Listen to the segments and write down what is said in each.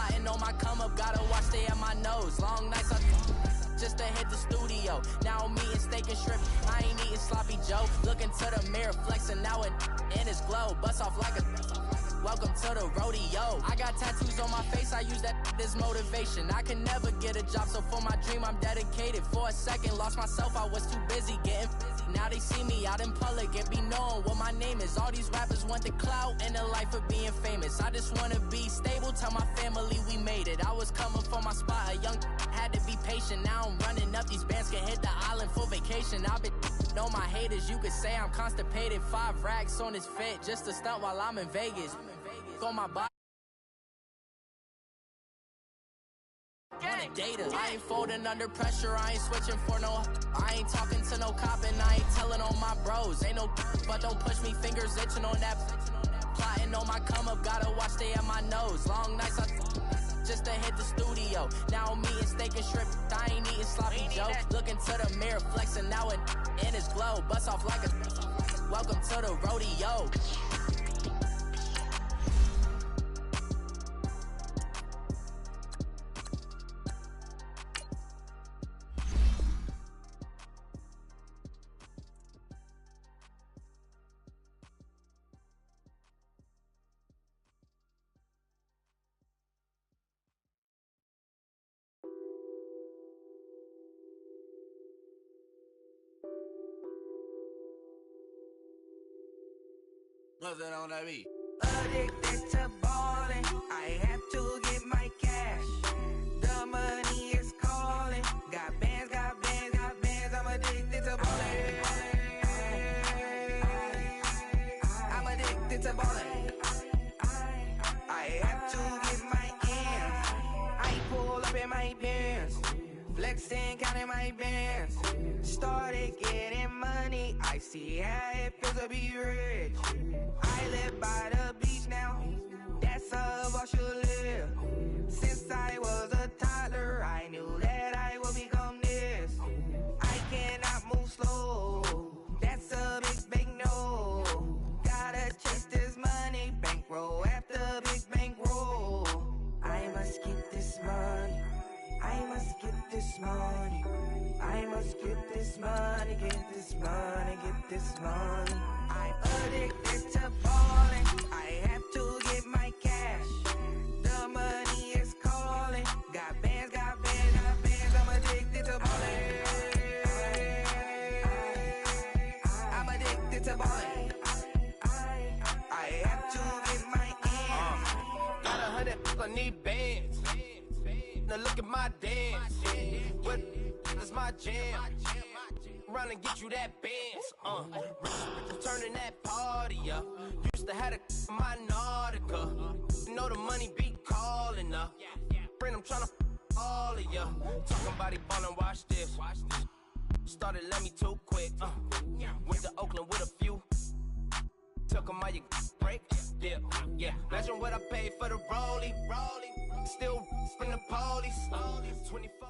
Plotting on my come up, gotta watch stay at my nose. Long nights I just to hit the studio. Now I'm eating steak and shrimp, I ain't eating sloppy Joe. Looking to the mirror, flexing now it in his glow. Bust off like a welcome to the rodeo. I got tattoos on my face, I use that as motivation. I can never get a job, so for my dream I'm dedicated. For a second, lost myself, I was too busy getting now they see me out in public and be knowing what my name is. All these rappers want the clout and the life of being famous. I just wanna be stable, tell my family we made it. I was coming for my spot, a young had to be patient. Now I'm running up, these bands can hit the island for vacation. I've been know my haters, you could say I'm constipated. 5 racks on his fit, just to stunt while I'm in Vegas. On my body. Data. I ain't folding under pressure, I ain't switching for no. I ain't talking to no cop and I ain't telling on my bros. Ain't no but don't push me, fingers itching on that. Plotting on my come up, gotta watch stay at my nose. Long nights I just to hit the studio. Now I'm eating steak and shrimp, I ain't eating sloppy Joe. Looking to the mirror, flexing now it in his glow. Bust off like a welcome to the rodeo. Nothing on that beat. Addicted to ballin', I have to get my cash. The money is calling. Got bands, got bands, got bands. I'm addicted to ballin'. I'm addicted to ballin'. I have to get my ends. I pull up in my pants, flexing, counting my bands. Started getting money, I see how it feels to be rich. I live by the beach now, that's how I should live. Since I was a toddler, I knew that I would become this. I cannot move slow, that's a big no. Gotta chase this money, bankroll after big bankroll. I must get this money, I must get this money. I must get this money, get this money, get this money. I'm addicted to ballin', I have to get my cash. The money is calling. Got bands, got bands, got bands. I'm addicted to ballin'. I'm addicted to ballin'. I have to get my ends. Got 100, I need bands. Now look at my dance. What is my jam? Run and get you that bands. Turning that party up. Used to have a my Nautica. Know the money be calling up. Friend, I'm tryna all of ya. Talking about he ballin', watch this. Started let me too quick. Went to Oakland with a few. Took 'em all you break. Yeah. Imagine what I paid for the rollie. Still from the police. 24.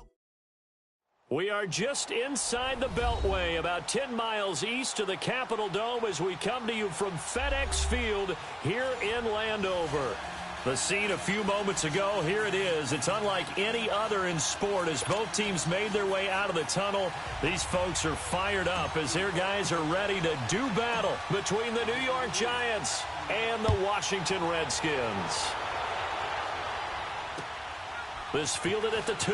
We are just inside the Beltway, about 10 miles east of the Capitol Dome as we come to you from FedEx Field here in Landover. The scene a few moments ago, here it is. It's unlike any other in sport as both teams made their way out of the tunnel. These folks are fired up as their guys are ready to do battle between the New York Giants and the Washington Redskins. This fielded at the 2.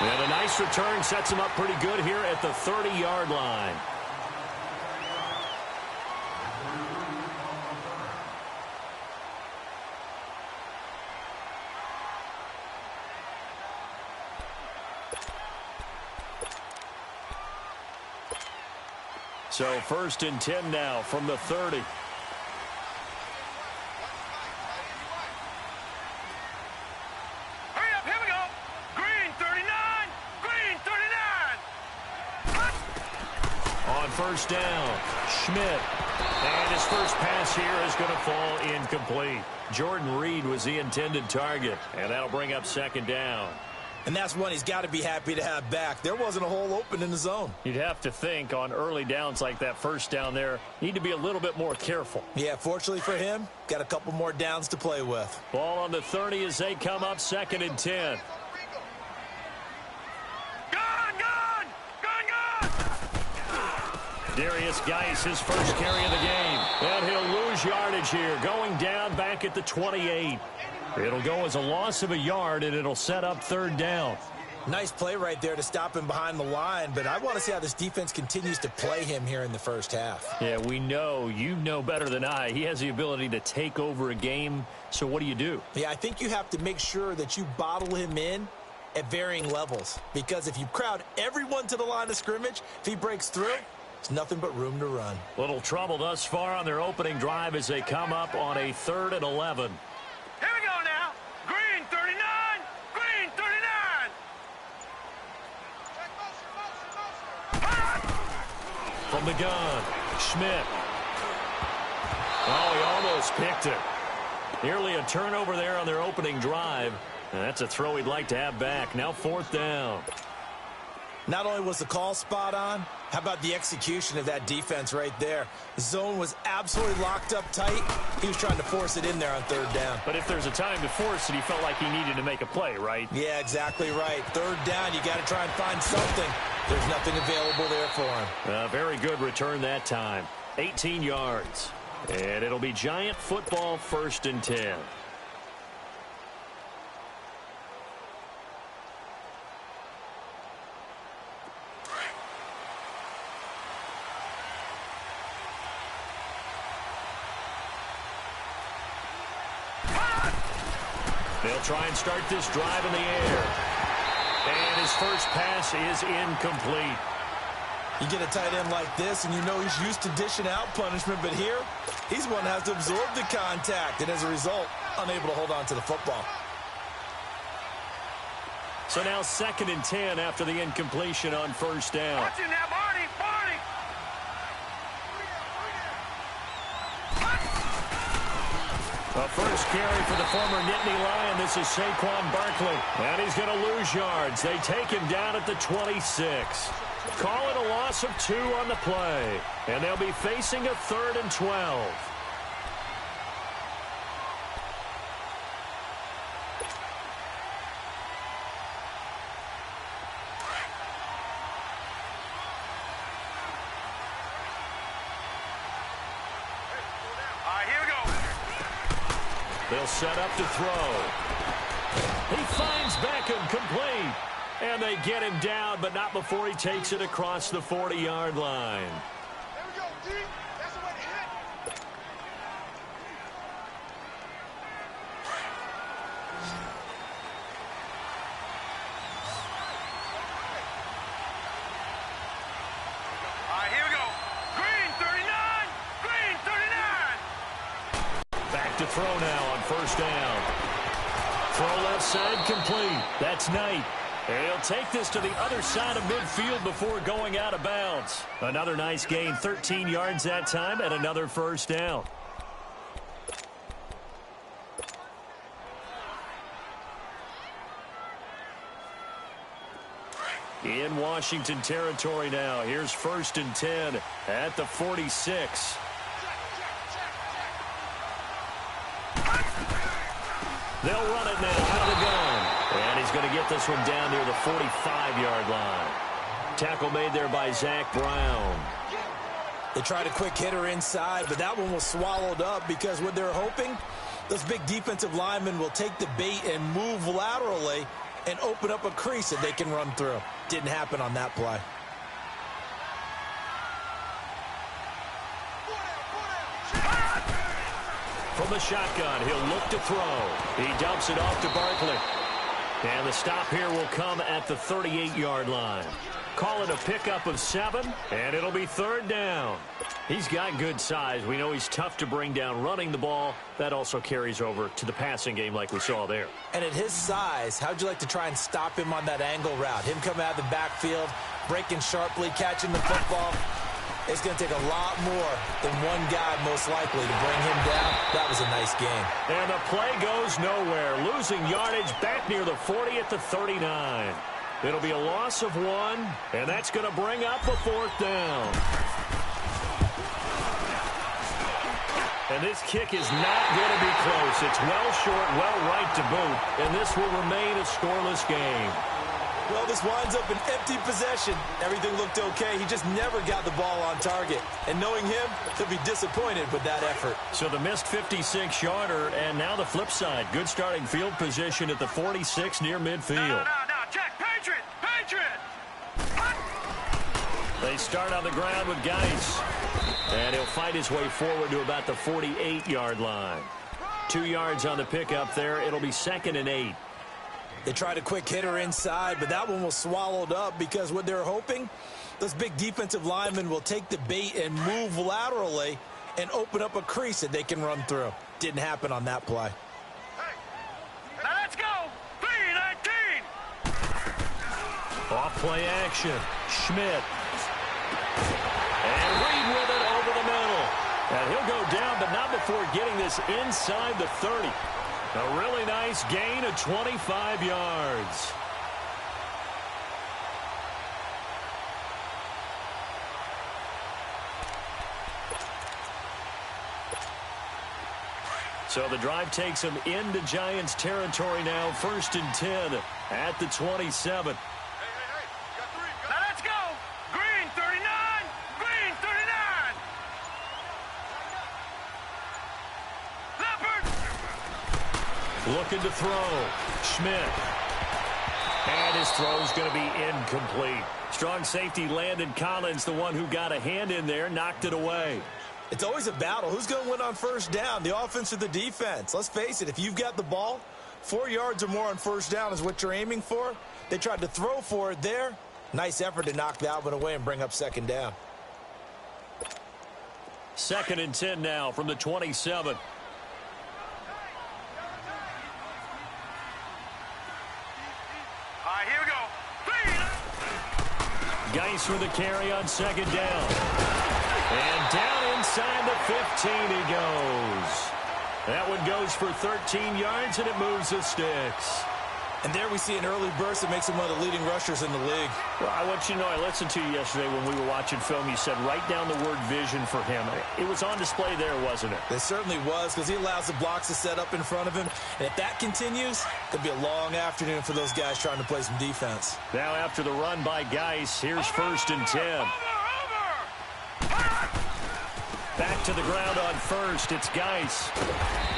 And a nice return sets him up pretty good here at the 30-yard line. So 1st and 10 now from the 30. First down, Schmidt. And his first pass here is going to fall incomplete. Jordan Reed was the intended target, and that'll bring up 2nd down. And that's one he's got to be happy to have back. There wasn't a hole open in the zone. You'd have to think on early downs like that first down there, need to be a little bit more careful. Yeah, fortunately for him, got a couple more downs to play with. Ball on the 30 as they come up 2nd and 10. Darius Geis, his first carry of the game. And he'll lose yardage here, going down back at the 28. It'll go as a loss of a yard, and it'll set up 3rd down. Nice play right there to stop him behind the line, but I want to see how this defense continues to play him here in the first half. Yeah, we know, you know better than I, he has the ability to take over a game, so what do? Yeah, I think you have to make sure that you bottle him in at varying levels, because if you crowd everyone to the line of scrimmage, if he breaks through, it's nothing but room to run. Little trouble thus far on their opening drive as they come up on a 3rd and 11. Here we go now. Green 39. Green 39. From the gun, Schmidt. Oh, he almost picked it. Nearly a turnover there on their opening drive. And that's a throw he'd like to have back. Now 4th down. Not only was the call spot on, how about the execution of that defense right there? The zone was absolutely locked up tight. He was trying to force it in there on 3rd down. But if there's a time to force it, he felt like he needed to make a play, right? Yeah, exactly right. 3rd down, you got to try and find something. There's nothing available there for him. Very good return that time. 18 yards. And it'll be Giant football 1st and 10. They'll try and start this drive in the air. And his first pass is incomplete. You get a tight end like this, and you know he's used to dishing out punishment, but here, he's one that has to absorb the contact, and as a result, unable to hold on to the football. So now 2nd and 10 after the incompletion on 1st down. Watch it now, Barney. Barney. A first carry for the former Nittany Lion. This is Saquon Barkley. And he's going to lose yards. They take him down at the 26. Call it a loss of 2 on the play. And they'll be facing a 3rd and 12. They'll set up to throw. He finds Beckham complete. And they get him down, but not before he takes it across the 40-yard line. There we go, D. That's the way to hit. All right, here we go. Green 39. Green 39. Back to throw now on 1st down. Throw left side complete. That's Knight. And he'll take this to the other side of midfield before going out of bounds. Another nice gain, 13 yards that time, and another 1st down. In Washington territory now. Here's 1st and 10 at the 46. They'll run it now out of the gun. And he's going to get this one down near the 45-yard line. Tackle made there by Zach Brown. They tried a quick hitter inside, but that one was swallowed up because what they're hoping, those big defensive linemen will take the bait and move laterally and open up a crease that they can run through. Didn't happen on that play. From the shotgun, he'll look to throw. He dumps it off to Barkley. And the stop here will come at the 38-yard line. Call it a pickup of 7, and it'll be 3rd down. He's got good size. We know he's tough to bring down running the ball. That also carries over to the passing game like we saw there. And at his size, how'd you like to try and stop him on that angle route? Him coming out of the backfield, breaking sharply, catching the football. It's going to take a lot more than one guy, most likely, to bring him down. That was a nice game. And the play goes nowhere. Losing yardage back near the 40 at the 39. It'll be a loss of 1, and that's going to bring up a 4th down. And this kick is not going to be close. It's well short, well right to boot, and this will remain a scoreless game. Well, this winds up an empty possession. Everything looked okay. He just never got the ball on target. And knowing him, he'll be disappointed with that effort. So the missed 56-yarder, and now the flip side. Good starting field position at the 46 near midfield. No, check, Patriot! They start on the ground with Geis. And he'll fight his way forward to about the 48-yard line. 2 yards on the pickup there. It'll be 2nd and 8. They tried a quick hitter inside, but that one was swallowed up because what they're hoping, those big defensive linemen will take the bait and move laterally and open up a crease that they can run through. Didn't happen on that play. Hey, now let's go! 3-19! Off play action. Schmidt. And Reed with it over the middle. And he'll go down, but not before getting this inside the 30. A really nice gain of 25 yards. So the drive takes him into Giants territory now. 1st and 10 at the 27. Now let's go! Green 39! Green 39! Leopard! Looking to throw. Schmidt. And his throw's going to be incomplete. Strong safety Landon Collins, the one who got a hand in there, knocked it away. It's always a battle. Who's going to win on 1st down, the offense or the defense? Let's face it, if you've got the ball, 4 yards or more on 1st down is what you're aiming for. They tried to throw for it there. Nice effort to knock that one away and bring up 2nd down. 2nd and 10 now from the 27. Here we go. Geis with a carry on 2nd down. And down inside the 15 he goes. That one goes for 13 yards, and it moves the sticks. And there we see an early burst that makes him one of the leading rushers in the league. Well, I want you to know, I listened to you yesterday when we were watching film. You said write down the word vision for him. It was on display there, wasn't it? It certainly was, because he allows the blocks to set up in front of him. And if that continues, it'll be a long afternoon for those guys trying to play some defense. Now after the run by Geis, here's 1st and 10. Back to the ground on 1st. It's Geis.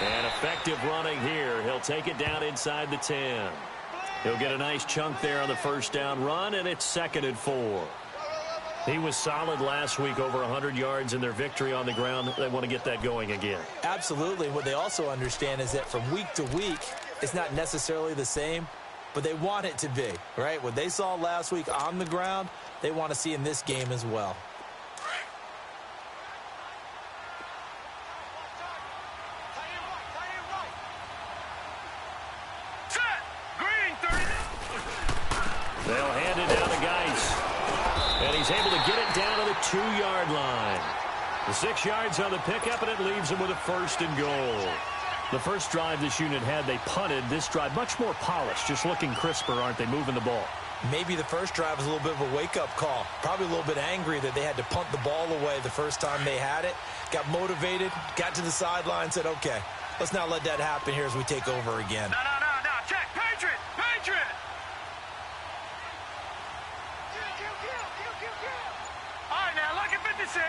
And effective running here. He'll take it down inside the 10. He'll get a nice chunk there on the 1st down run, and it's 2nd and 4. He was solid last week, over 100 yards in their victory on the ground. They want to get that going again. Absolutely. What they also understand is that from week to week, it's not necessarily the same, but they want it to be, right? What they saw last week on the ground, they want to see in this game as well. They'll hand it down to Geis. And he's able to get it down to the 2-yard line. The 6 yards on the pickup, and it leaves him with a 1st and goal. The first drive this unit had, they punted. This drive, much more polished, just looking crisper, aren't they, moving the ball? Maybe the first drive was a little bit of a wake-up call. Probably a little bit angry that they had to punt the ball away the first time they had it. Got motivated, got to the sideline, said, okay, let's not let that happen here as we take over again. No. Check. Patriot. All right, now, Lucky 56.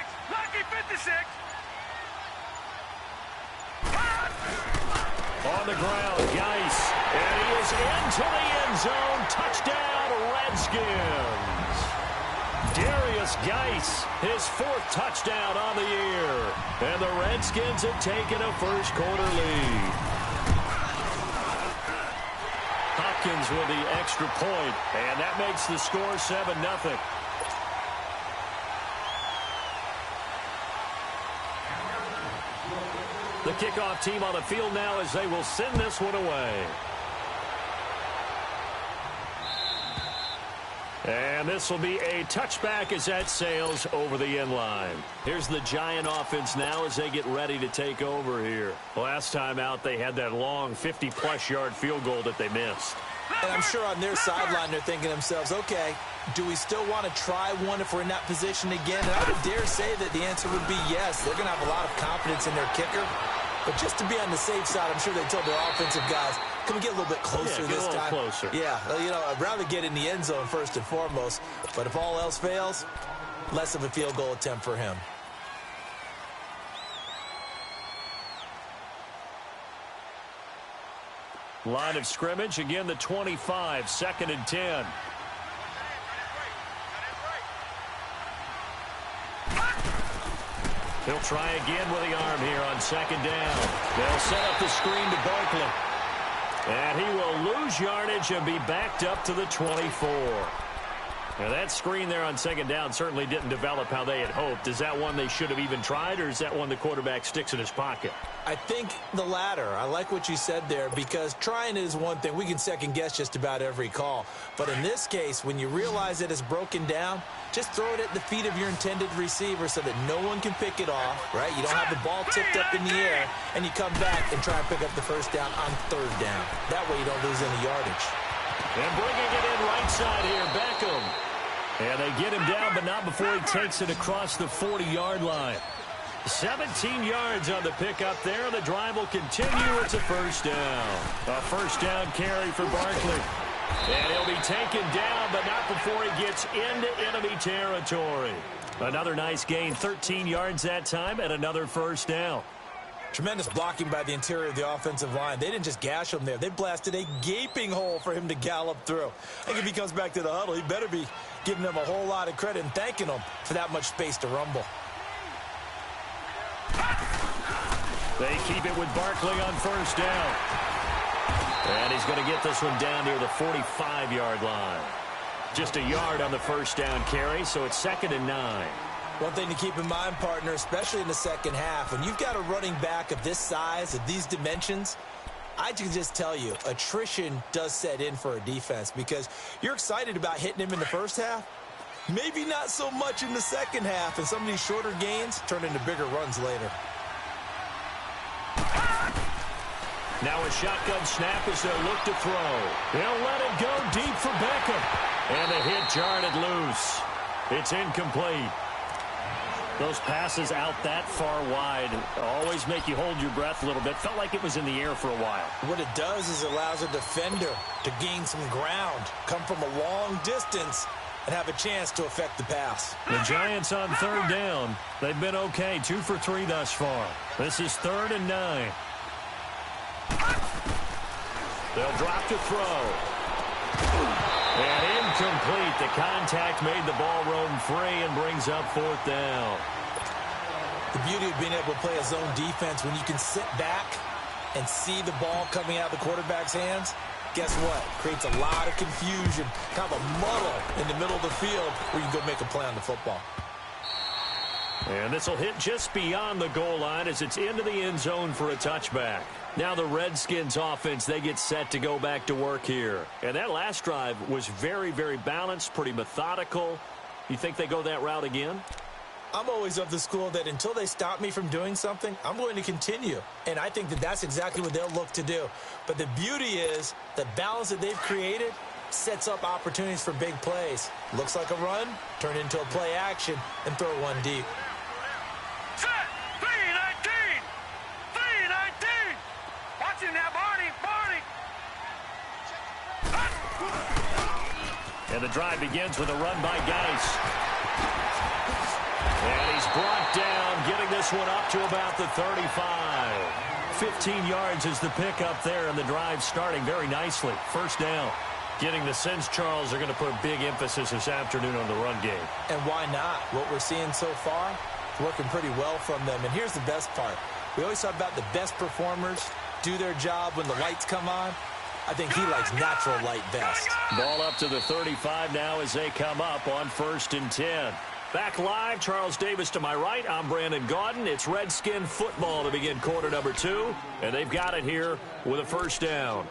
On the ground, Geis. And he is into the end zone. Touchdown, Redskins. Darius Geis, his 4th touchdown on the year. And the Redskins have taken a first-quarter lead. Hopkins with the extra point, and that makes the score 7-0. The kickoff team on the field now as they will send this one away. And this will be a touchback as that sails over the end line. Here's the Giant offense now as they get ready to take over here. Last time out, they had that long 50-plus yard field goal that they missed. And I'm sure on their sideline they're thinking to themselves, okay, do we still want to try one if we're in that position again? And I would dare say that the answer would be yes. They're going to have a lot of confidence in their kicker. But just to be on the safe side, I'm sure they told their offensive guys, can we get a little bit closer this time? Closer. Yeah, you know, I'd rather get in the end zone first and foremost. But if all else fails, less of a field goal attempt for him. Line of scrimmage, again the 25, 2nd and 10. He'll try again with the arm here on 2nd down. They'll set up the screen to Barkley. And he will lose yardage and be backed up to the 24. Now that screen there on 2nd down certainly didn't develop how they had hoped. Is that one they should have even tried, or is that one the quarterback sticks in his pocket? I think the latter. I like what you said there, because trying is one thing. We can second guess just about every call. But in this case, when you realize that it's broken down, just throw it at the feet of your intended receiver so that no one can pick it off, right? You don't have the ball tipped up in the air, and you come back and try and pick up the first down on 3rd down. That way you don't lose any yardage. And bringing it in right side here, Beckham. And they get him down, but not before he takes it across the 40-yard line. 17 yards on the pickup there. The drive will continue. It's a first down. A first down carry for Barkley. And he'll be taken down, but not before he gets into enemy territory. Another nice gain, 13 yards that time, and another first down. Tremendous blocking by the interior of the offensive line. They didn't just gash him there. They blasted a gaping hole for him to gallop through. I think if he comes back to the huddle, he better be giving them a whole lot of credit and thanking them for that much space to rumble. They keep it with Barkley on first down. And he's going to get this one down near the 45-yard line. Just a yard on the first down carry, so it's 2nd and 9. One thing to keep in mind, partner, especially in the second half, when you've got a running back of this size, of these dimensions, I can just tell you, attrition does set in for a defense, because you're excited about hitting him in the first half, maybe not so much in the second half, and some of these shorter gains turn into bigger runs later. Now a shotgun snap as they'll look to throw. They'll let it go deep for Beckham. And the hit jarred it loose. It's incomplete. Those passes out that far wide always make you hold your breath a little bit. Felt like it was in the air for a while. What it does is it allows a defender to gain some ground, come from a long distance, and have a chance to affect the pass. The Giants on 3rd down. They've been okay, 2 for 3 thus far. This is 3rd and 9. They'll drop to throw. And incomplete. The contact made the ball roam free and brings up 4th down. The beauty of being able to play a zone defense, when you can sit back and see the ball coming out of the quarterback's hands, guess what? Creates a lot of confusion, kind of a muddle in the middle of the field where you can go make a play on the football. And this will hit just beyond the goal line as it's into the end zone for a touchback. Now the Redskins offense, they get set to go back to work here. And that last drive was very, very balanced, pretty methodical. You think they go that route again? I'm always of the school that until they stop me from doing something, I'm going to continue. And I think that that's exactly what they'll look to do. But the beauty is the balance that they've created sets up opportunities for big plays. Looks like a run, turn into a play action, and throw one deep. Set! 319! 319! Watching that, Barney! And the drive begins with a run by Geis. And he's brought down, getting this one up to about the 35. 15 yards is the pickup there, and the drive starting very nicely. First down. Getting the sense, Charles, are going to put a big emphasis this afternoon on the run game. And why not? What we're seeing so far is working pretty well from them. And here's the best part. We always talk about the best performers do their job when the lights come on. I think he likes natural light best. Ball up to the 35 now as they come up on 1st and 10. Back live, Charles Davis to my right. I'm Brandon Gaudin. It's Redskin football to begin quarter number 2. And they've got it here with a first down.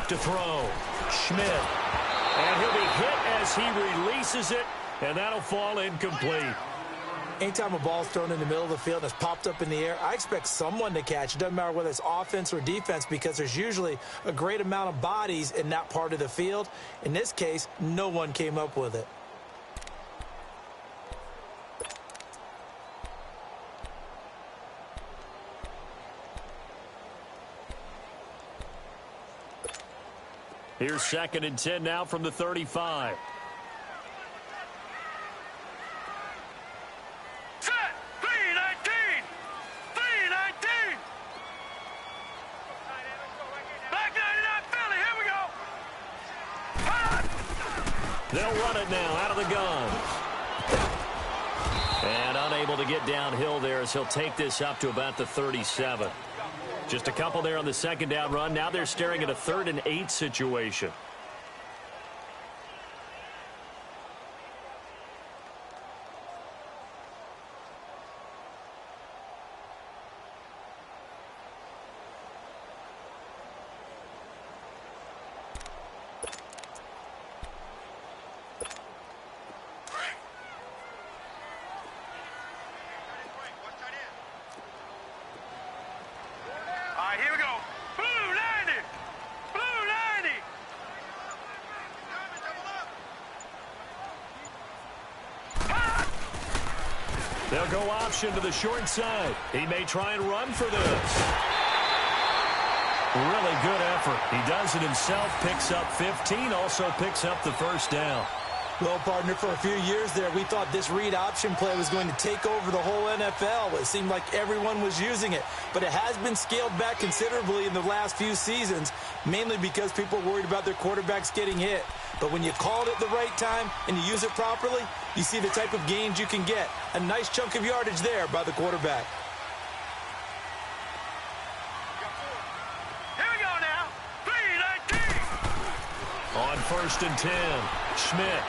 Back to throw. Schmidt. And he'll be hit as he releases it, and that'll fall incomplete. Anytime a ball's thrown in the middle of the field and it's popped up in the air, I expect someone to catch. It doesn't matter whether it's offense or defense, because there's usually a great amount of bodies in that part of the field. In this case, no one came up with it. Here's 2nd and 10 now from the 35. Set. 3-19. 3-19. Black 99 Philly. Here we go. They'll run it now out of the gun. And unable to get downhill there as he'll take this up to about the 37. Just a couple there on the 2nd down run. Now they're staring at a 3rd and 8 situation. Here we go. Blue 90. Blue 90. They'll go option to the short side. He may try and run for this. Really good effort. He does it himself, picks up 15, also picks up the 1st down. Well, partner, for a few years there, we thought this read option play was going to take over the whole NFL. It seemed like everyone was using it. But it has been scaled back considerably in the last few seasons, mainly because people are worried about their quarterbacks getting hit. But when you call it at the right time and you use it properly, you see the type of gains you can get. A nice chunk of yardage there by the quarterback. Here we go now. 3-19. On 1st and 10, Schmidt.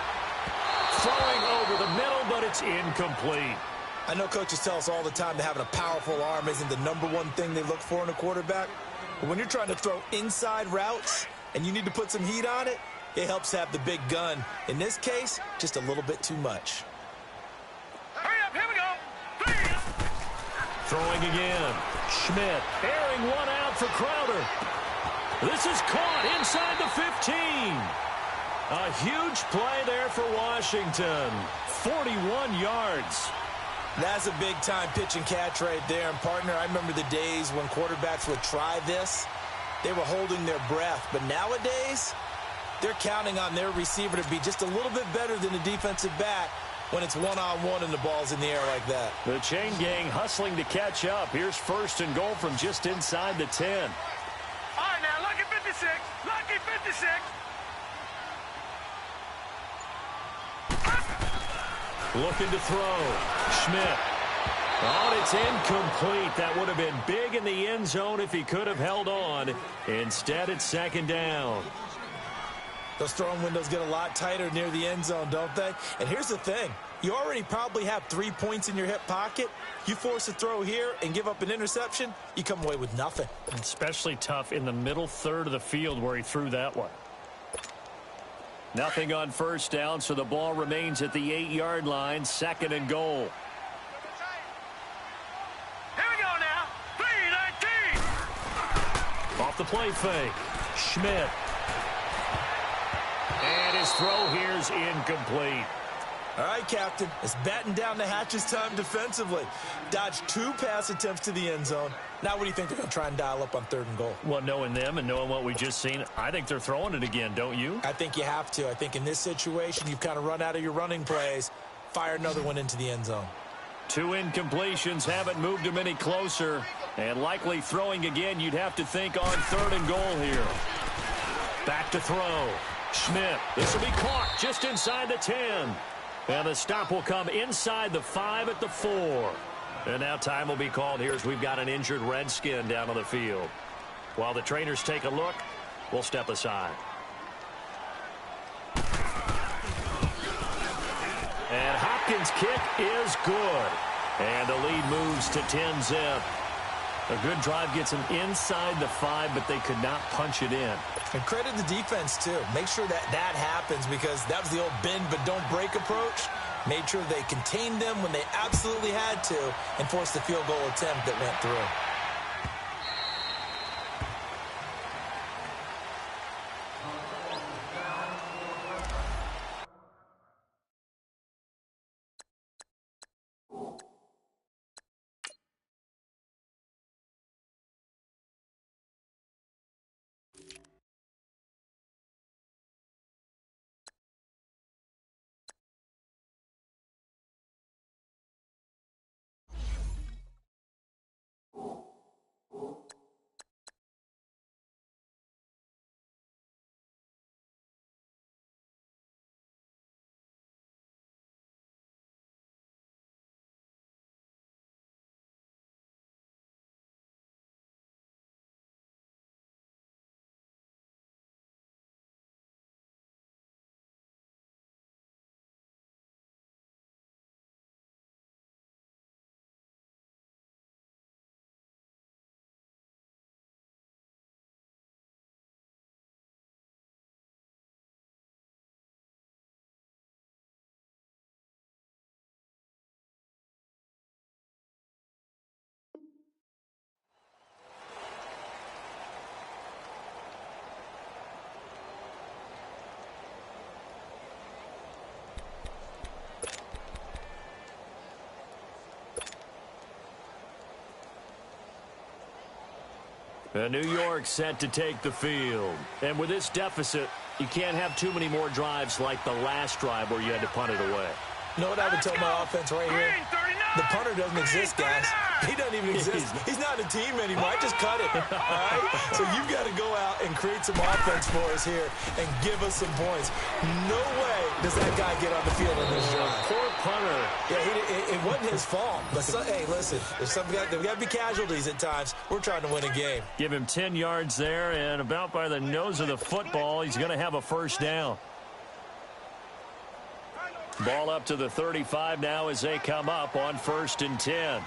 Throwing over the middle, but it's incomplete. I know coaches tell us all the time that having a powerful arm isn't the #1 thing they look for in a quarterback. But when you're trying to throw inside routes and you need to put some heat on it, it helps have the big gun. In this case, just a little bit too much. Hurry up. Here we go. 3. Throwing again. Schmidt airing one out for Crowder. This is caught inside the 15. A huge play there for Washington. 41 yards. That's a big-time pitch and catch right there. And, partner, I remember the days when quarterbacks would try this. They were holding their breath. But nowadays, they're counting on their receiver to be just a little bit better than the defensive back when it's one-on-one and the ball's in the air like that. The chain gang hustling to catch up. Here's 1st and goal from just inside the 10. All right, now, lucky 56. Lucky 56. Looking to throw. Schmidt. Oh, it's incomplete. That would have been big in the end zone if he could have held on. Instead, it's 2nd down. Those throwing windows get a lot tighter near the end zone, don't they? And here's the thing. You already probably have 3 points in your hip pocket. You force a throw here and give up an interception, you come away with nothing. Especially tough in the middle 3rd of the field where he threw that one. Nothing on 1st down, so the ball remains at the 8-yard line. 2nd and goal. Here we go now. 3-19. Off the play fake. Schmidt. And his throw here's incomplete. All right, Captain. It's batten down the hatches time defensively. Dodged 2 pass attempts to the end zone. Now what do you think they're going to try and dial up on 3rd and goal? Well, knowing them and knowing what we just seen, I think they're throwing it again, don't you? I think you have to. I think in this situation, you've kind of run out of your running plays. Fire another one into the end zone. 2 incompletions haven't moved him any closer. And likely throwing again, you'd have to think on 3rd and goal here. Back to throw. Schmidt. This will be caught just inside the 10. And the stop will come inside the 5 at the 4. And now time will be called here as we've got an injured Redskin down on the field. While the trainers take a look, we'll step aside. And Hopkins' kick is good. And the lead moves to 10-zip. A good drive gets them inside the 5, but they could not punch it in. And credit the defense, too. Make sure that happens, because that was the old bend but don't break approach. Made sure they contained them when they absolutely had to and forced the field goal attempt that went through. New York set to take the field. And with this deficit, you can't have too many more drives like the last drive where you had to punt it away. You know what I would tell my offense right here? The punter doesn't exist, guys. He doesn't even exist. He's not a team anymore. I just cut him, all right? So you've got to go out and create some offense for us here and give us some points. No way does that guy get on the field in this drive. Poor punter. Yeah, it wasn't his fault. But, hey, listen, there's got to be casualties at times. We're trying to win a game. Give him 10 yards there, and about by the nose of the football, he's going to have a first down. Ball up to the 35 now as they come up on 1st and 10.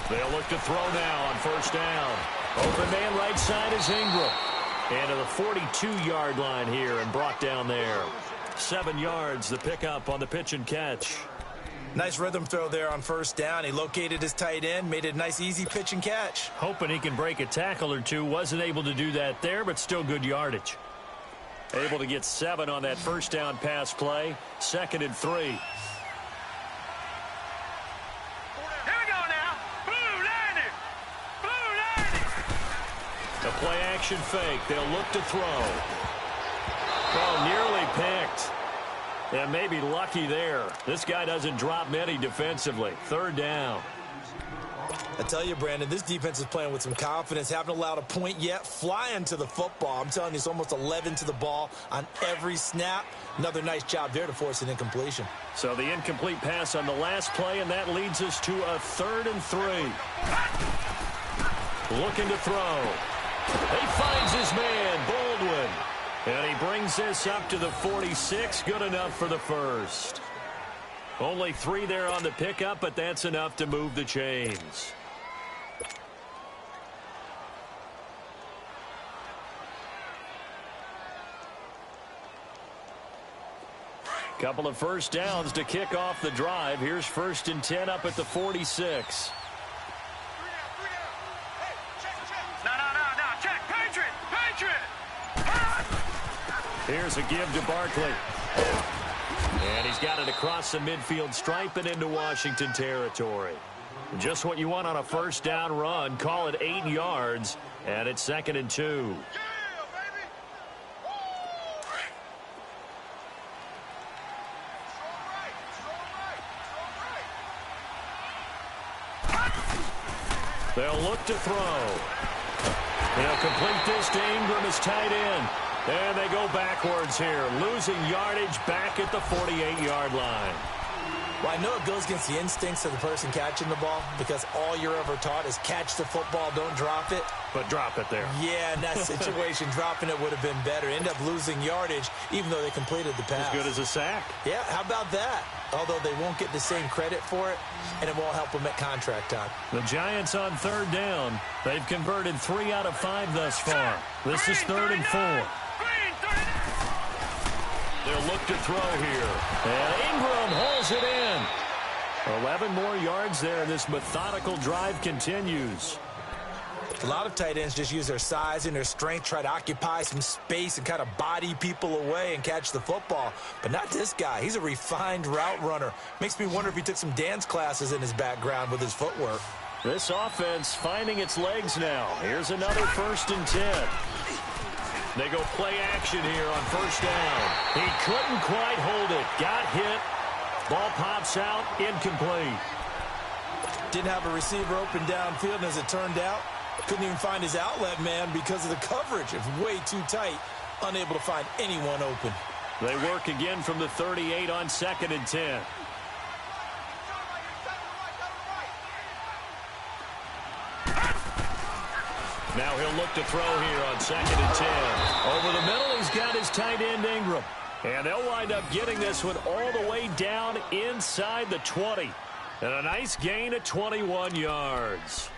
They'll look to throw now on 1st down. Open man right side is Ingram. And to the 42-yard line here and brought down there. 7 yards, the pickup on the pitch and catch. Nice rhythm throw there on 1st down. He located his tight end, made it a nice, easy pitch and catch. Hoping he can break a tackle or two. Wasn't able to do that there, but still good yardage. Able to get 7 on that 1st down pass play. 2nd and 3. Here we go now. Blue landing. Blue landing. A play action fake. They'll look to throw. Oh, nearly picked. And maybe lucky there. This guy doesn't drop many defensively. 3rd down. I tell you, Brandon, this defense is playing with some confidence. Haven't allowed a point yet. Flying to the football. I'm telling you, it's almost 11 to the ball on every snap. Another nice job there to force an incompletion. So the incomplete pass on the last play, and that leads us to a 3rd and 3. Looking to throw. He finds his man, Baldwin. And he brings this up to the 46. Good enough for the first. Only 3 there on the pickup, but that's enough to move the chains. Couple of 1st downs to kick off the drive. Here's 1st and 10 up at the 46. Here's a give to Barkley. And he's got it across the midfield stripe and into Washington territory. Just what you want on a 1st down run. Call it 8 yards, and it's 2nd and 2. They'll look to throw. They'll complete this to Ingram as tight end. And they go backwards here, losing yardage back at the 48-yard line. Well, I know it goes against the instincts of the person catching the ball because all you're ever taught is catch the football, don't drop it. But drop it there. Yeah, in that situation, dropping it would have been better. End up losing yardage, even though they completed the pass. As good as a sack. Yeah, how about that? Although they won't get the same credit for it, and it won't help them at contract time. The Giants on third down. They've converted 3 out of 5 thus far. This is 3rd and 4. They'll look to throw here. And Ingram hauls it in. 11 more yards there. This methodical drive continues. A lot of tight ends just use their size and their strength, try to occupy some space and kind of body people away and catch the football. But not this guy. He's a refined route runner. Makes me wonder if he took some dance classes in his background with his footwork. This offense finding its legs now. Here's another 1st and 10. They go play action here on 1st down. He couldn't quite hold it. Got hit. Ball pops out. Incomplete. Didn't have a receiver open downfield, and as it turned out, couldn't even find his outlet man because of the coverage. It was way too tight. Unable to find anyone open. They work again from the 38 on 2nd and 10. Now he'll look to throw here on 2nd and 10. Over the middle, he's got his tight end Ingram. And they'll wind up getting this one all the way down inside the 20. And a nice gain of 21 yards.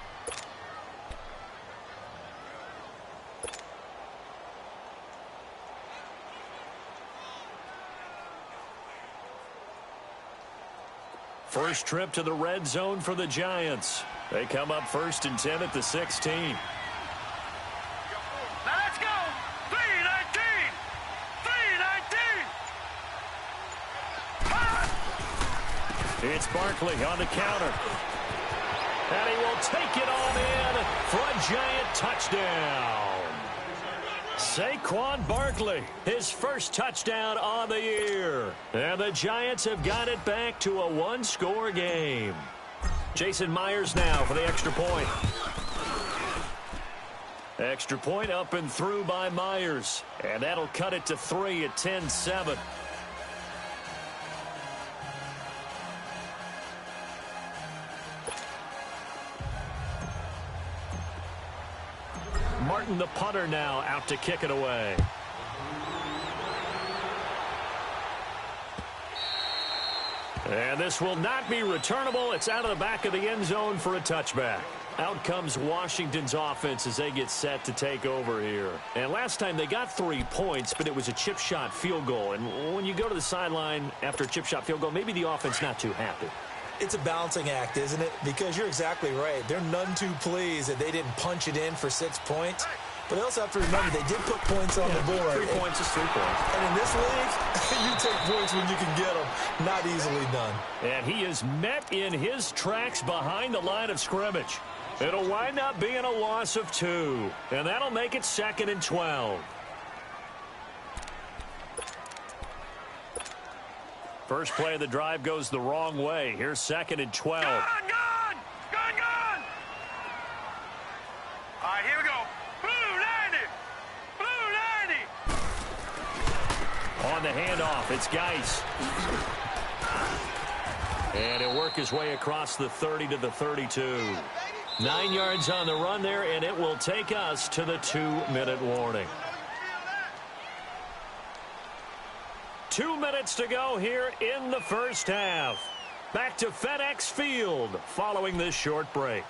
First trip to the red zone for the Giants. They come up 1st and 10 at the 16. Now let's go. 3-19. 3-19. It's Barkley on the counter. And he will take it on in for a Giant touchdown. Saquon Barkley, his first touchdown on the year. And the Giants have got it back to a 1-score game. Jason Myers now for the extra point. Extra point up and through by Myers. And that'll cut it to 3 at 10-7. Martin, the punter, now out to kick it away. And this will not be returnable. It's out of the back of the end zone for a touchback. Out comes Washington's offense as they get set to take over here. And last time they got 3 points, but it was a chip shot field goal. And when you go to the sideline after a chip shot field goal, maybe the offense not too happy. It's a balancing act, isn't it? Because you're exactly right. They're none too pleased that they didn't punch it in for 6 points. But they also have to remember they did put points on the board. 3 points is 3 points. And in this league, you take points when you can get them. Not easily done. And he is met in his tracks behind the line of scrimmage. It'll wind up being a loss of 2. And that'll make it 2nd and 12. First play of the drive goes the wrong way. Here's 2nd and 12. Gone! All right, here we go. Blue 90. On the handoff, it's Geis. And he'll work his way across the 30 to the 32. 9 yards on the run there, and it will take us to the 2-minute warning. 2 minutes to go here in the first half. Back to FedEx Field following this short break.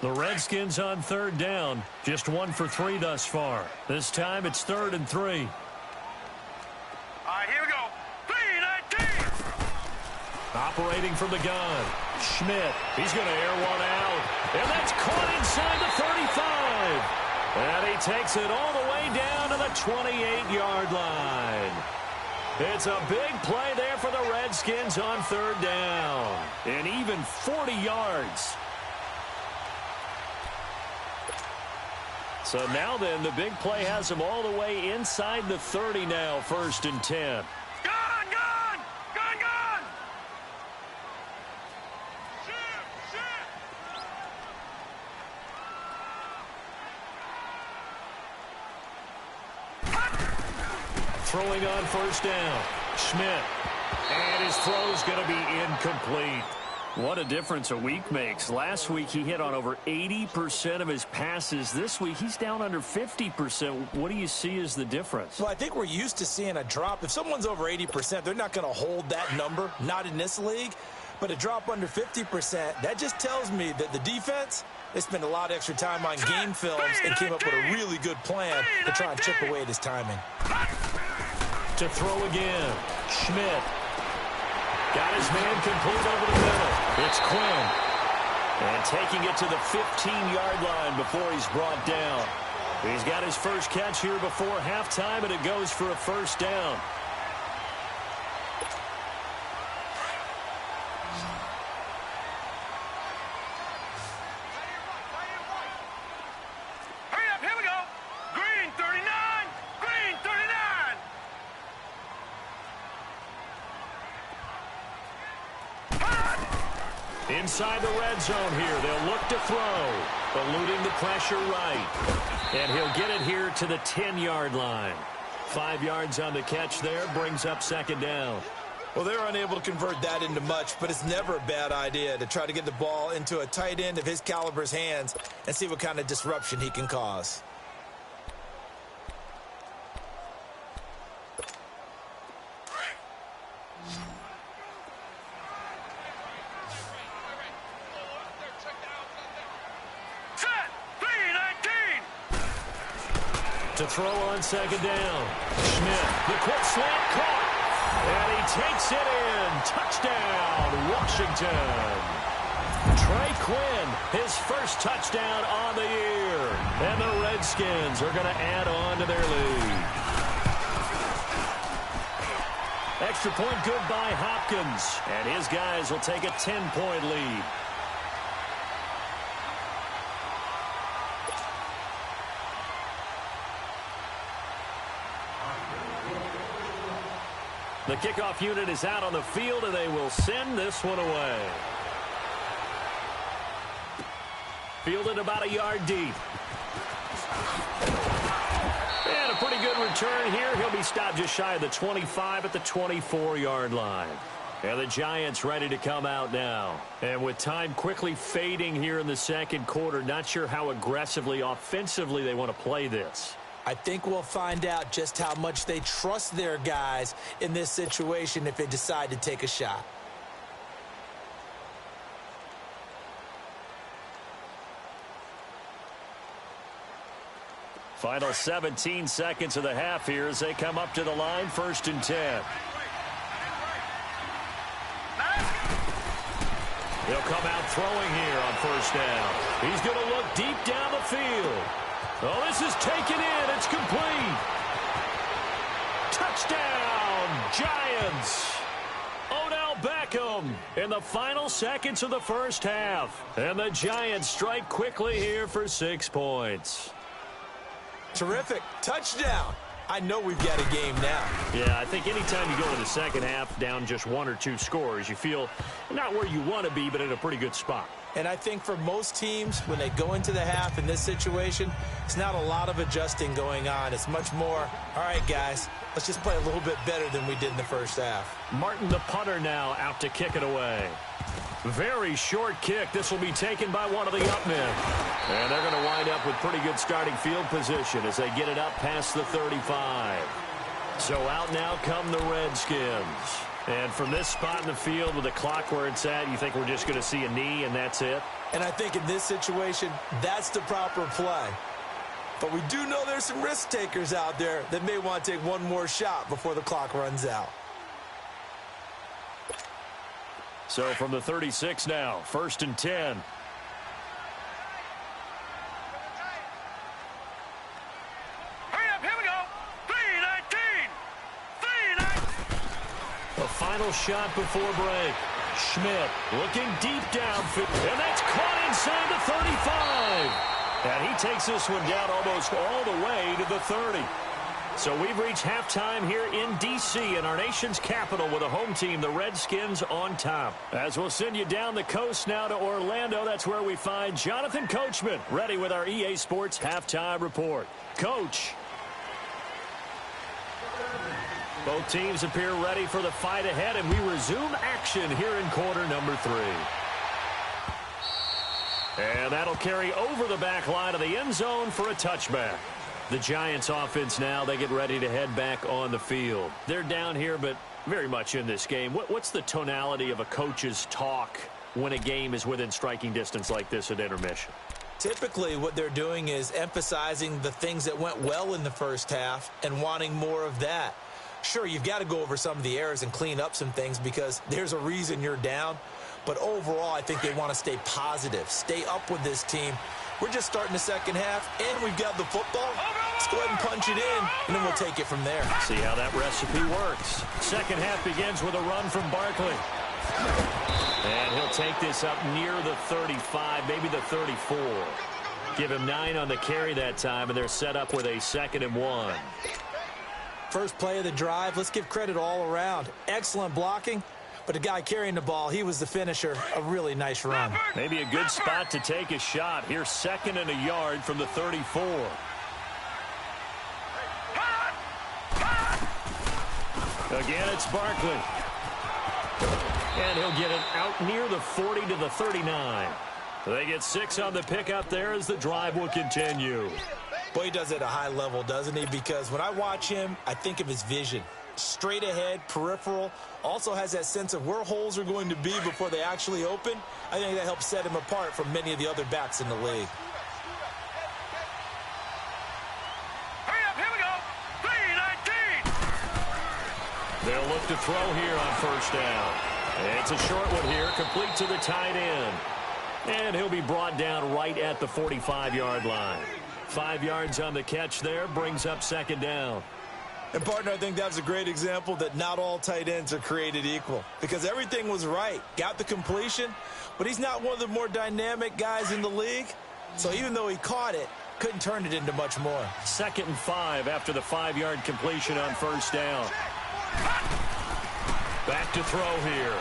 The Redskins on 3rd down. Just 1 for 3 thus far. This time it's 3rd and 3. All right, here we go. 3-19. Operating from the gun. Schmidt. He's going to air one out. And that's caught inside the 35. And he takes it all the way down to the 28-yard line. It's a big play there for the Redskins on 3rd down. And even 40 yards. So now then, the big play has him all the way inside the 30 now, 1st and 10. Gone! Throwing on 1st down. Schmidt. And his throw's going to be incomplete. What a difference a week makes. Last week he hit on over 80% of his passes. This week he's down under 50%. What do you see as the difference? Well, I think we're used to seeing a drop. If someone's over 80%, they're not going to hold that number, not in this league. But a drop under 50%, that just tells me that the defense, they spent a lot of extra time on game films and came up with a really good plan to try and chip away at his timing. To throw again, Schmidt. Got his man complete over the middle. It's Quinn. And taking it to the 15-yard line before he's brought down. He's got his first catch here before halftime, and it goes for a first down. Hurry up, here we go. Green 39, green 39. Inside the red zone here. They'll look to throw. Eluding the pressure right. And he'll get it here to the 10-yard line. 5 yards on the catch there. Brings up second down. Well, they're unable to convert that into much, but it's never a bad idea to try to get the ball into a tight end of his caliber's hands and see what kind of disruption he can cause. To throw on second down. Schmidt, the quick slant caught. And he takes it in. Touchdown, Washington. Trey Quinn, his first touchdown on the year. And the Redskins are going to add on to their lead. Extra point good by Hopkins. And his guys will take a 10-point lead. The kickoff unit is out on the field, and they will send this one away. Fielded about a yard deep. And a pretty good return here. He'll be stopped just shy of the 25 at the 24-yard line. And the Giants ready to come out now. And with time quickly fading here in the second quarter, not sure how aggressively, offensively they want to play this. I think we'll find out just how much they trust their guys in this situation if they decide to take a shot. Final 17 seconds of the half here as they come up to the line, 1st and 10. He'll come out throwing here on first down. He's going to look deep down the field. Oh, this is taken in. It's complete. Touchdown, Giants. Odell Beckham in the final seconds of the first half. And the Giants strike quickly here for 6 points. Terrific. Touchdown. I know we've got a game now. Yeah, I think anytime you go in the second half down just 1 or 2 scores, you feel not where you want to be, but in a pretty good spot. And I think for most teams, when they go into the half in this situation, it's not a lot of adjusting going on. It's much more, all right, guys, let's just play a little bit better than we did in the first half. Martin, the punter, now out to kick it away. Very short kick. This will be taken by one of the up men. And they're going to wind up with pretty good starting field position as they get it up past the 35. So out now come the Redskins. And from this spot in the field with the clock where it's at, you think we're just going to see a knee and that's it? And I think in this situation, that's the proper play. But we do know there's some risk takers out there that may want to take one more shot before the clock runs out. So from the 36 now, 1st and 10. Hurry up, here we go. 3:19. 3:19. The final shot before break. Schmidt looking deep downfield. And that's caught inside the 35. And he takes this one down almost all the way to the 30. So we've reached halftime here in D.C. in our nation's capital with a home team, the Redskins, on top. As we'll send you down the coast now to Orlando, that's where we find Jonathan Coachman ready with our EA Sports Halftime Report. Coach. Both teams appear ready for the fight ahead, and we resume action here in quarter number 3. And that'll carry over the back line of the end zone for a touchback. The Giants offense now, they get ready to head back on the field. They're down here, but very much in this game. What's the tonality of a coach's talk when a game is within striking distance like this at intermission? Typically, what they're doing is emphasizing the things that went well in the first half and wanting more of that. Sure, you've got to go over some of the errors and clean up some things because there's a reason you're down. But overall, I think they want to stay positive, stay up with this team. We're just starting the second half, and we've got the football. Let's go ahead and punch it in, and then we'll take it from there. See how that recipe works. Second half begins with a run from Barkley. And he'll take this up near the 35, maybe the 34. Give him 9 on the carry that time, and they're set up with a 2nd and 1. First play of the drive, let's give credit all around. Excellent blocking, but the guy carrying the ball, he was the finisher. A really nice run. Maybe a good spot to take a shot. Here's 2nd and a yard from the 34. Again, it's Barkley. And he'll get it out near the 40 to the 39. They get 6 on the pickup there as the drive will continue. Boy, he does it at a high level, doesn't he? Because when I watch him, I think of his vision. Straight ahead, peripheral, also has that sense of where holes are going to be before they actually open. I think that helps set him apart from many of the other backs in the league. Hurry up, here we go. 3-19. They'll look to throw here on first down. It's a short one here, complete to the tight end. And he'll be brought down right at the 45-yard line. 5 yards on the catch there, brings up 2nd down. And, partner, I think that's a great example that not all tight ends are created equal. Because everything was right. Got the completion, but he's not one of the more dynamic guys in the league. So even though he caught it, couldn't turn it into much more. 2nd and 5 after the 5-yard completion on first down. Back to throw here.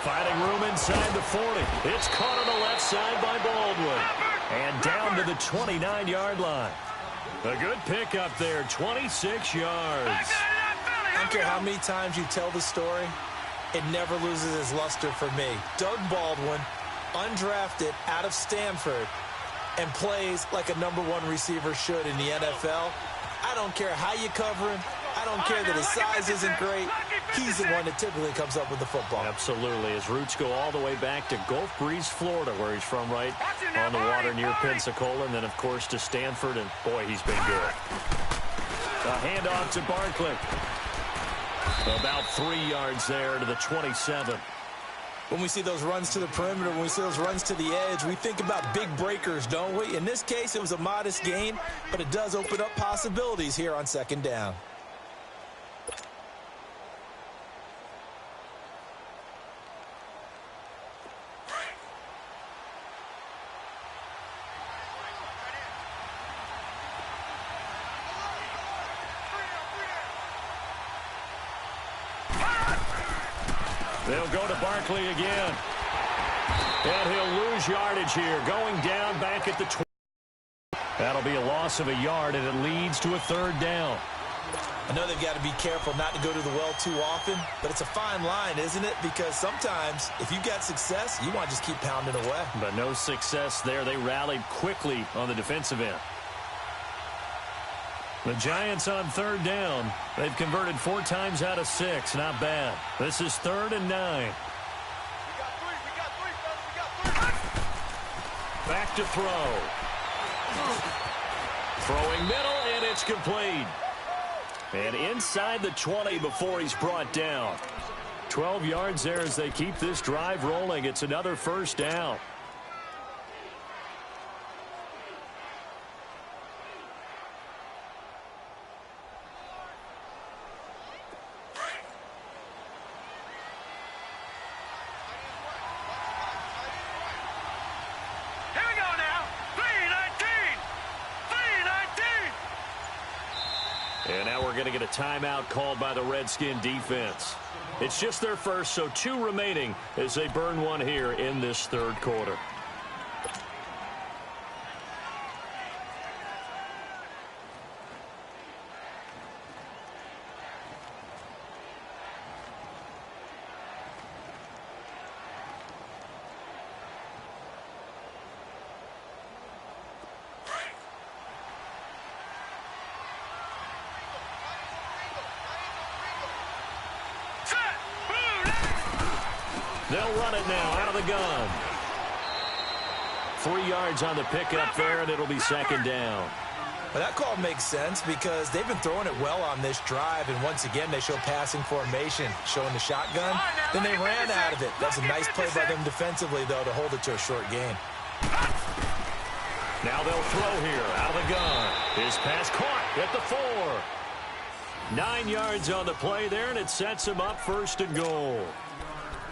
Finding room inside the 40. It's caught on the left side by Baldwin. And down to the 29-yard line. A good pickup there, 26 yards. I don't care how many times you tell the story, it never loses its luster for me. Doug Baldwin, undrafted out of Stanford, and plays like a #1 receiver should in the NFL. I don't care how you cover him. I don't care that his size isn't great. He's the one that typically comes up with the football. Absolutely. His roots go all the way back to Gulf Breeze, Florida, where he's from, right on the water near Pensacola, and then, of course, to Stanford, and, boy, he's been good. A handoff to Barkley. About 3 yards there to the 27. When we see those runs to the perimeter, when we see those runs to the edge, we think about big breakers, don't we? In this case, it was a modest gain, but it does open up possibilities here on 2nd down. They'll go to Barkley again. And he'll lose yardage here, going down back at the 20. That'll be a loss of a yard, and it leads to a 3rd down. I know they've got to be careful not to go to the well too often, but it's a fine line, isn't it? Because sometimes, if you've got success, you want to just keep pounding away. But no success there. They rallied quickly on the defensive end. The Giants on 3rd down. They've converted 4 times out of 6. Not bad. This is 3rd and 9. Back to throw. Throwing middle, and it's complete. And inside the 20 before he's brought down. 12 yards there as they keep this drive rolling. It's another 1st down. And now we're going to get a timeout called by the Redskin defense. It's just their first, so 2 remaining as they burn one here in this 3rd quarter. They'll run it now out of the gun. 3 yards on the pickup there, and it'll be second down. Well, that call makes sense because they've been throwing it well on this drive, and once again, they show passing formation, showing the shotgun. Then they ran out of it. That's a nice play by them defensively, though, to hold it to a short gain. Now they'll throw here out of the gun. His pass caught at the 4. 9 yards on the play there, and it sets him up first and goal.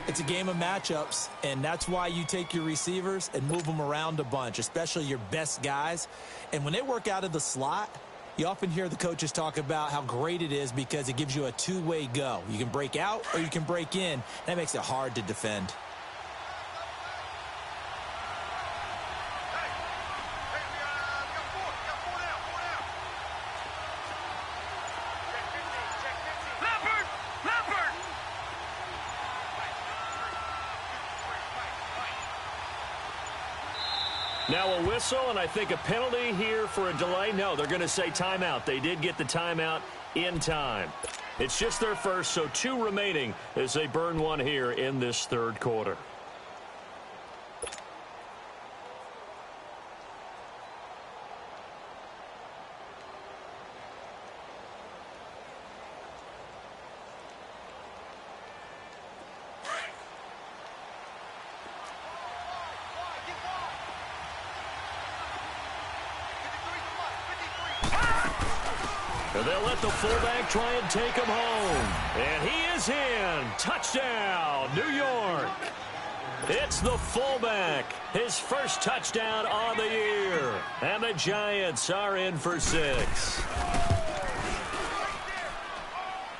It's a game of matchups, and that's why you take your receivers and move them around a bunch, especially your best guys. And when they work out of the slot, you often hear the coaches talk about how great it is because it gives you a two-way go. You can break out or you can break in. That makes it hard to defend. Now a whistle, and I think a penalty here for a delay. No, they're going to say timeout. They did get the timeout in time. It's just their first, so 2 remaining as they burn one here in this third quarter. And they'll let the fullback try and take him home. And he is in. Touchdown, New York. It's the fullback. His first touchdown on the year. And the Giants are in for 6.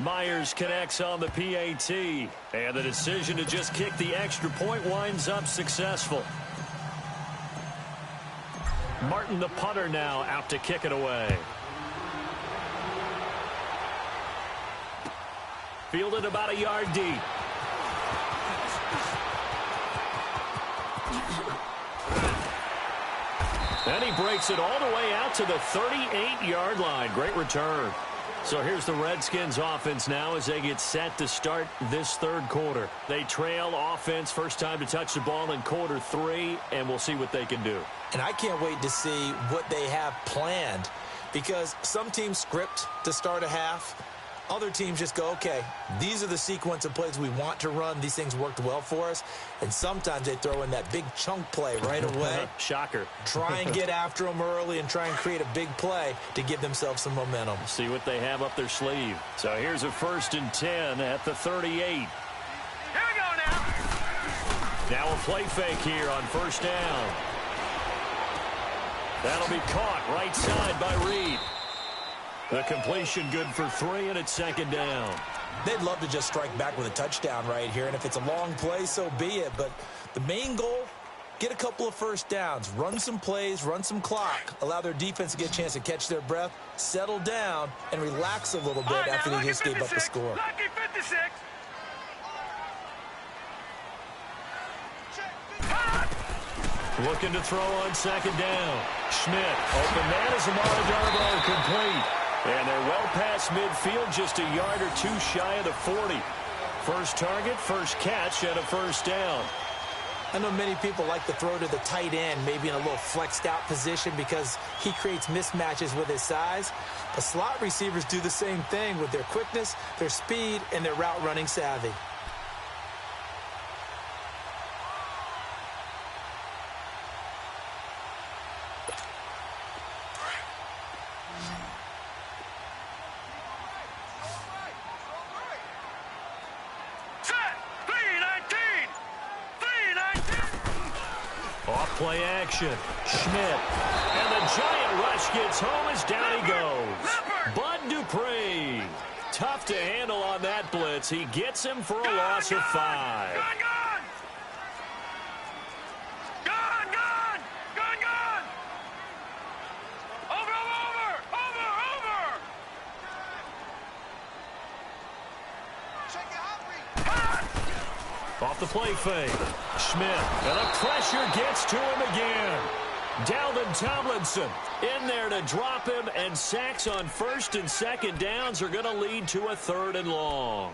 Myers connects on the PAT. And the decision to just kick the extra point winds up successful. Martin, the punter, now out to kick it away. Fielded about a yard deep. And he breaks it all the way out to the 38-yard line. Great return. So here's the Redskins offense now as they get set to start this third quarter. They trail offense, first time to touch the ball in quarter 3, and we'll see what they can do. And I can't wait to see what they have planned because some teams script to start a half. Other teams just go, okay, these are the sequence of plays we want to run. These things worked well for us. And sometimes they throw in that big chunk play right away. Shocker. Try and get after them early and try and create a big play to give themselves some momentum. See what they have up their sleeve. So here's a 1st and 10 at the 38. Here we go now. Now a play fake here on first down. That'll be caught right side by Reed. The completion good for 3, and it's second down. They'd love to just strike back with a touchdown right here, and if it's a long play, so be it. But the main goal, get a couple of first downs, run some plays, run some clock, allow their defense to get a chance to catch their breath, settle down, and relax a little bit after they just gave up the score. Lucky 56. Looking to throw on second down. Schmidt, open man as Amara Darboh, complete. And they're well past midfield, just a yard or 2 shy of the 40. First target, first catch, and a first down. I know many people like to throw to the tight end, maybe in a little flexed out position because he creates mismatches with his size. The slot receivers do the same thing with their quickness, their speed, and their route running savvy. Play action. Schmidt. And the giant rush gets home as down he goes. Bud Dupree. Tough to handle on that blitz. He gets him for a loss of 5. Off the play fake. Schmidt. And the pressure gets to him again. Dalvin Tomlinson in there to drop him, and sacks on first and second downs are going to lead to a 3rd and long.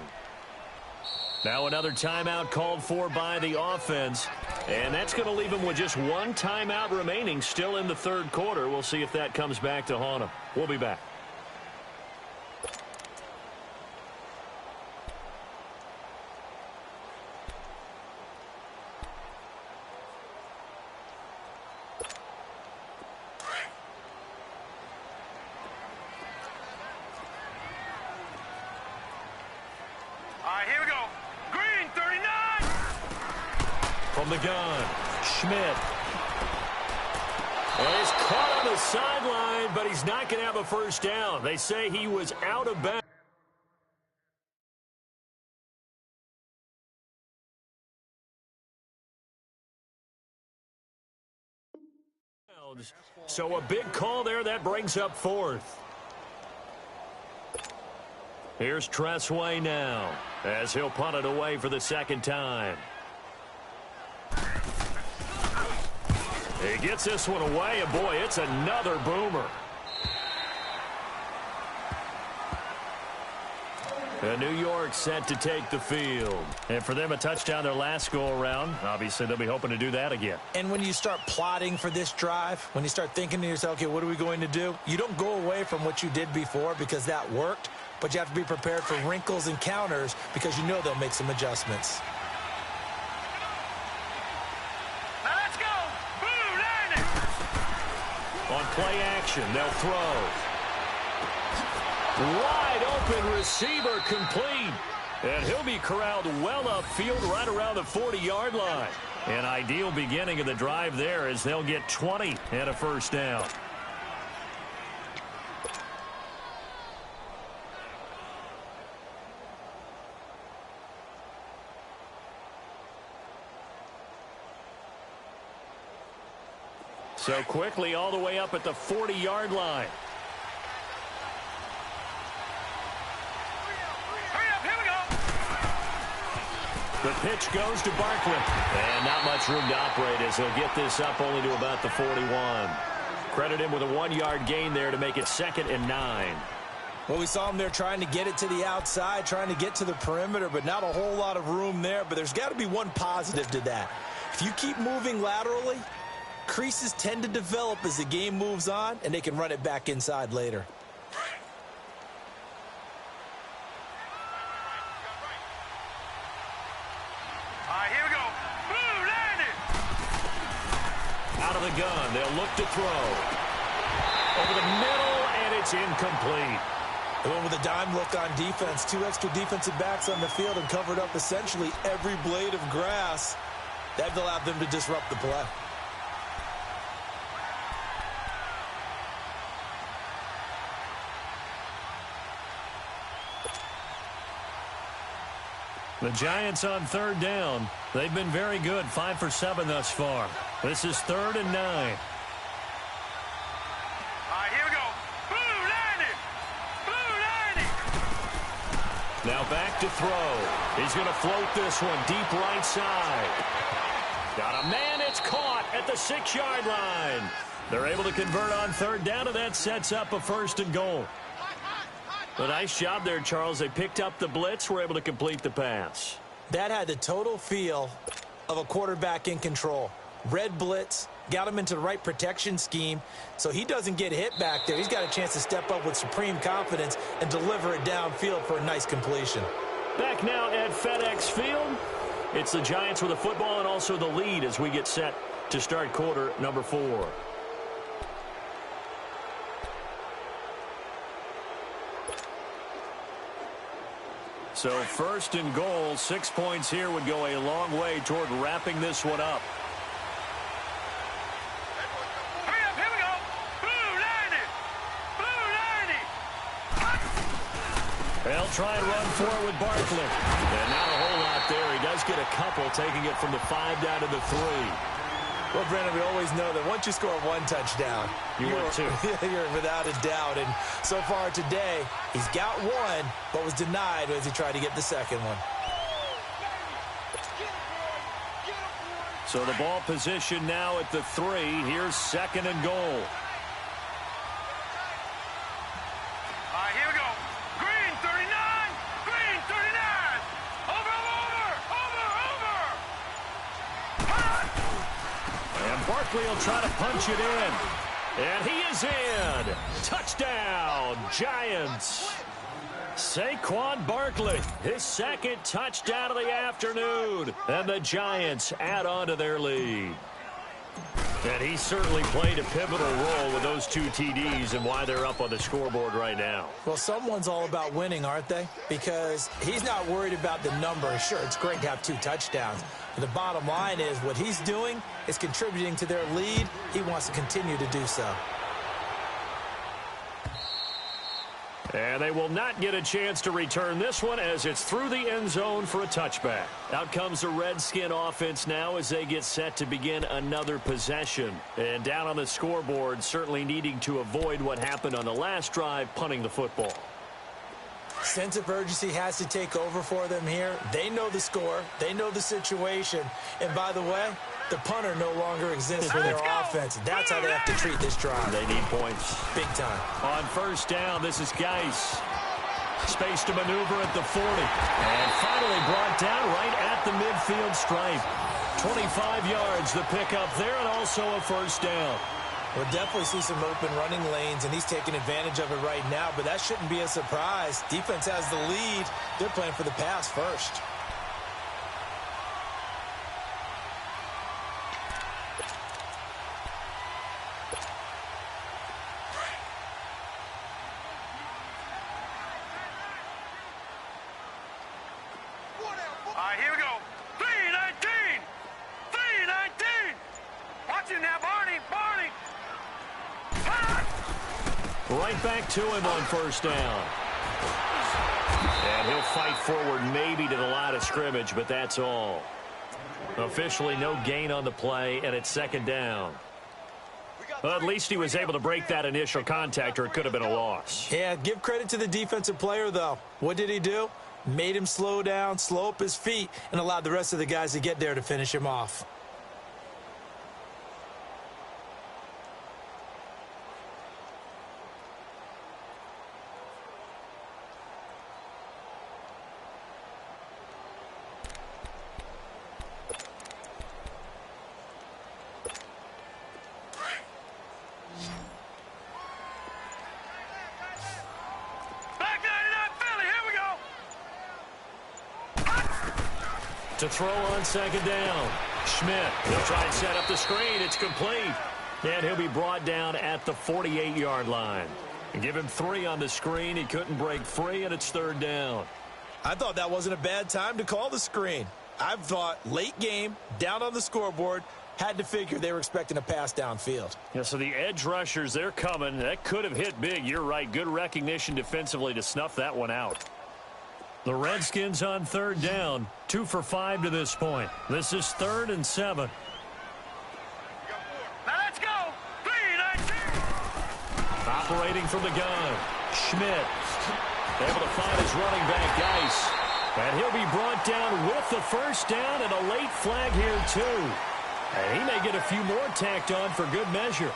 Now another timeout called for by the offense. And that's going to leave him with just one timeout remaining still in the third quarter. We'll see if that comes back to haunt him. We'll be back. Here we go. Green, 39. From the gun, Schmidt. And he's caught on the sideline, but he's not going to have a first down. They say he was out of bounds. So a big call there. That brings up fourth. Here's Tressway now as he'll punt it away for the second time. He gets this one away, and boy, it's another boomer. And New York set to take the field. And for them, a touchdown their last go-around. Obviously, they'll be hoping to do that again. And when you start plotting for this drive, when you start thinking to yourself, okay, what are we going to do? You don't go away from what you did before because that worked, but you have to be prepared for wrinkles and counters because you know they'll make some adjustments. Now let's go. Boom, landing. On play action, they'll throw. Wide open receiver complete. And he'll be corralled well upfield right around the 40-yard line. An ideal beginning of the drive there as they'll get 20 and a first down. So quickly all the way up at the 40-yard line. The pitch goes to Barkley. And not much room to operate as he'll get this up only to about the 41. Credit him with a 1-yard gain there to make it 2nd and 9. Well, we saw him there trying to get it to the outside, trying to get to the perimeter, but not a whole lot of room there. But there's got to be one positive to that. If you keep moving laterally, creases tend to develop as the game moves on, and they can run it back inside later. Here we go. Boom, landing. Out of the gun, they'll look to throw. Over the middle, and it's incomplete. They went with a dime look on defense. 2 extra defensive backs on the field and covered up essentially every blade of grass. That allowed them to disrupt the play. The Giants on 3rd down. They've been very good, 5 for 7 thus far. This is 3rd and 9. Here we go. Boom, landing. Boom, landing. Now back to throw. He's going to float this one deep right side. Got a man. It's caught at the 6-yard line. They're able to convert on 3rd down, and that sets up a 1st and goal. A nice job there, Charles. They picked up the blitz, were able to complete the pass. That had the total feel of a quarterback in control. Red blitz, got him into the right protection scheme, so he doesn't get hit back there. He's got a chance to step up with supreme confidence and deliver it downfield for a nice completion. Back now at FedEx Field. It's the Giants with the football and also the lead as we get set to start quarter number 4. So 1st and goal, 6 points here would go a long way toward wrapping this one up. Hurry up, here we go. Boom, landing. Boom, landing. They'll try and run forward with Barkley. And not a whole lot there. He does get a couple, taking it from the 5 down to the 3. Well, Brandon, we always know that once you score 1 touchdown, you're without a doubt. And so far today, he's got 1, but was denied as he tried to get the 2nd one. So the ball position now at the 3. Here's 2nd and goal. Here we go. Green, 39. Green, 39. Over. Barkley will try to punch it in. And he is in. Touchdown, Giants. Saquon Barkley, his second touchdown of the afternoon. And the Giants add on to their lead. And he certainly played a pivotal role with those 2 TDs and why they're up on the scoreboard right now. Well, someone's all about winning, aren't they? Because he's not worried about the number. Sure, it's great to have 2 touchdowns. But the bottom line is what he's doing is contributing to their lead. He wants to continue to do so. And they will not get a chance to return this one as it's through the end zone for a touchback. Out comes the Redskin offense now as they get set to begin another possession. And down on the scoreboard, certainly needing to avoid what happened on the last drive, punting the football. Sense of urgency has to take over for them here. They know the score. They know the situation. And by the way, the punter no longer exists for their offense. That's how they have to treat this drive. They need points. Big time. On first down, this is Geis. Space to maneuver at the 40. And finally brought down right at the midfield stripe. 25 yards, the pickup there, and also a first down. We'll definitely see some open running lanes, and he's taking advantage of it right now, but that shouldn't be a surprise. Defense has the lead. They're playing for the pass first. All right, here we go. 3-19. 3-19. Watch it now, Barney. Barney. Right back to him on first down. And he'll fight forward maybe to the line of scrimmage, but that's all. Officially no gain on the play, and it's second down. Well, at least he was able to break that initial contact, or it could have been a loss. Yeah, give credit to the defensive player, though. What did he do? Made him slow down, slow up his feet, and allowed the rest of the guys to get there to finish him off. To throw on second down. Schmidt, he'll try and set up the screen. It's complete. And he'll be brought down at the 48-yard line. And give him 3 on the screen. He couldn't break free, and it's third down. I thought that wasn't a bad time to call the screen. I thought late game, down on the scoreboard, had to figure they were expecting a pass downfield. Yeah, so the edge rushers, they're coming. That could have hit big. You're right. Good recognition defensively to snuff that one out. The Redskins on third down, 2 for 5 to this point. This is 3rd and 7. Now let's go. 3-19. Operating from the gun. Schmidt able to find his running back, Geis. And he'll be brought down with the first down and a late flag here, too. And he may get a few more tacked on for good measure.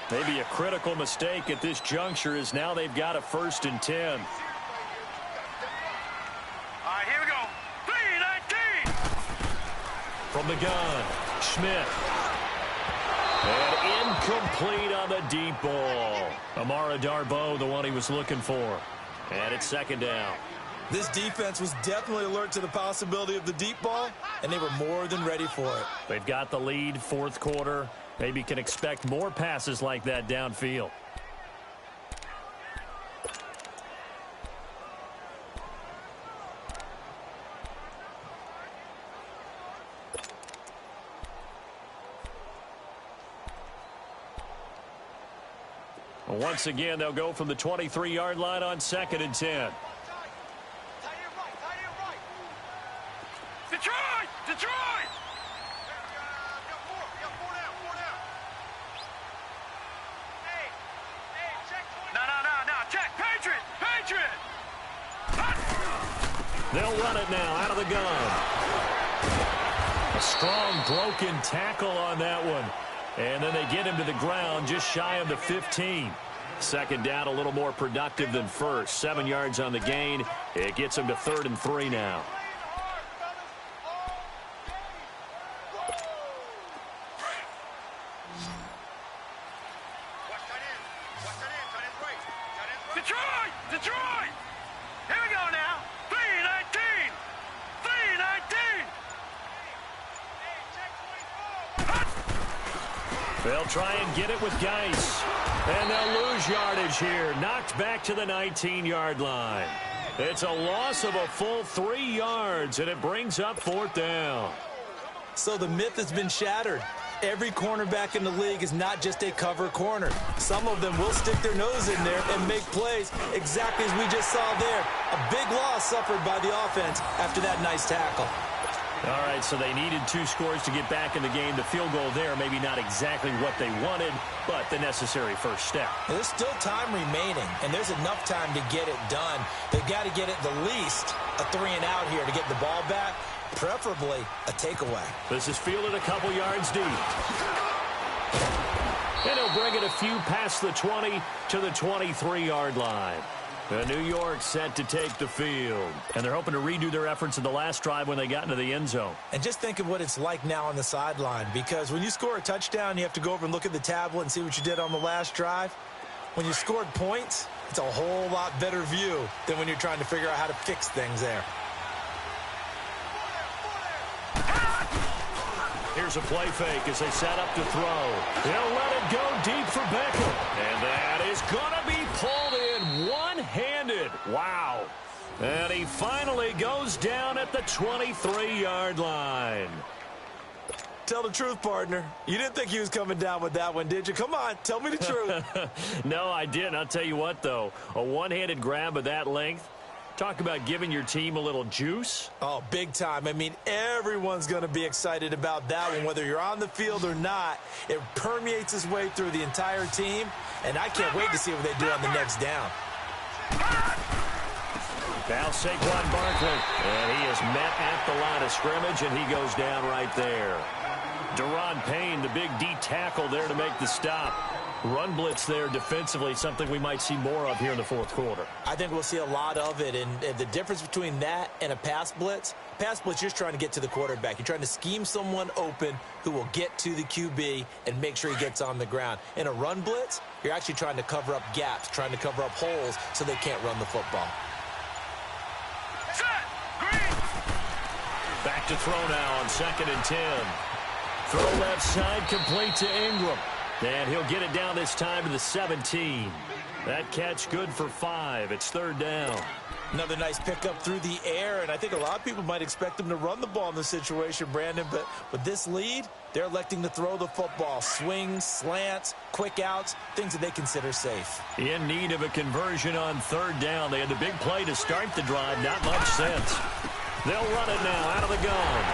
Maybe a critical mistake at this juncture is now they've got a 1st and 10. All right, here we go. 3-19. From the gun, Schmidt. And incomplete on the deep ball. Amara Darboh, the one he was looking for. And it's second down. This defense was definitely alert to the possibility of the deep ball, and they were more than ready for it. They've got the lead, 4th quarter. Maybe can expect more passes like that downfield. Once again, they'll go from the 23-yard line on 2nd and 10. Detroit! Detroit! Check! Patriot! Patriot! They'll run it now out of the gun. A strong broken tackle on that one. And then they get him to the ground just shy of the 15. Second down a little more productive than first. 7 yards on the gain. It gets him to 3rd and 3 now. Detroit! Detroit! Here we go now. 3-19. 3-19. They'll try and get it with Geis. And they'll lose yardage here. Knocked back to the 19-yard line. It's a loss of a full 3 yards, and it brings up 4th down. So the myth has been shattered. Every cornerback in the league is not just a cover corner. Some of them will stick their nose in there and make plays exactly as we just saw there. A big loss suffered by the offense after that nice tackle. All right, so they needed 2 scores to get back in the game. The field goal there, maybe not exactly what they wanted, but the necessary first step. And there's still time remaining, and there's enough time to get it done. They've got to get it the least a 3-and-out here to get the ball back, preferably a takeaway. This is fielded a couple yards deep. And he'll bring it a few past the 20 to the 23-yard line. New York set to take the field. And they're hoping to redo their efforts in the last drive when they got into the end zone. And just think of what it's like now on the sideline, because when you score a touchdown, you have to go over and look at the tablet and see what you did on the last drive. When you scored points, it's a whole lot better view than when you're trying to figure out how to fix things there. Here's a play fake as they set up to throw. They'll let it go deep for Beckham. And that is going to be pulled in one-handed. Wow. And he finally goes down at the 23-yard line. Tell the truth, partner. You didn't think he was coming down with that one, did you? Come on, tell me the truth. No, I didn't. I'll tell you what, though. A one-handed grab of that length. Talk about giving your team a little juice. Oh, big time. I mean, everyone's going to be excited about that one, whether you're on the field or not. It permeates its way through the entire team, and I can't wait to see what they do on the next down. Now Saquon Barkley, and he is met at the line of scrimmage, and he goes down right there. Daron Payne, the big D tackle there to make the stop. Run blitz there defensively, something we might see more of here in the fourth quarter. I think we'll see a lot of it, and the difference between that and a pass blitz, you're just trying to get to the quarterback. You're trying to scheme someone open who will get to the QB and make sure he gets on the ground. In a run blitz, you're actually trying to cover up gaps, trying to cover up holes so they can't run the football. Back to throw now on 2nd and 10. Throw left side, complete to Ingram. And he'll get it down this time to the 17. That catch good for 5. It's 3rd down. Another nice pickup through the air, and I think a lot of people might expect him to run the ball in this situation, Brandon, but with this lead, they're electing to throw the football. Swings, slants, quick outs, things that they consider safe. In need of a conversion on 3rd down. They had the big play to start the drive. Not much sense. They'll run it now out of the gun.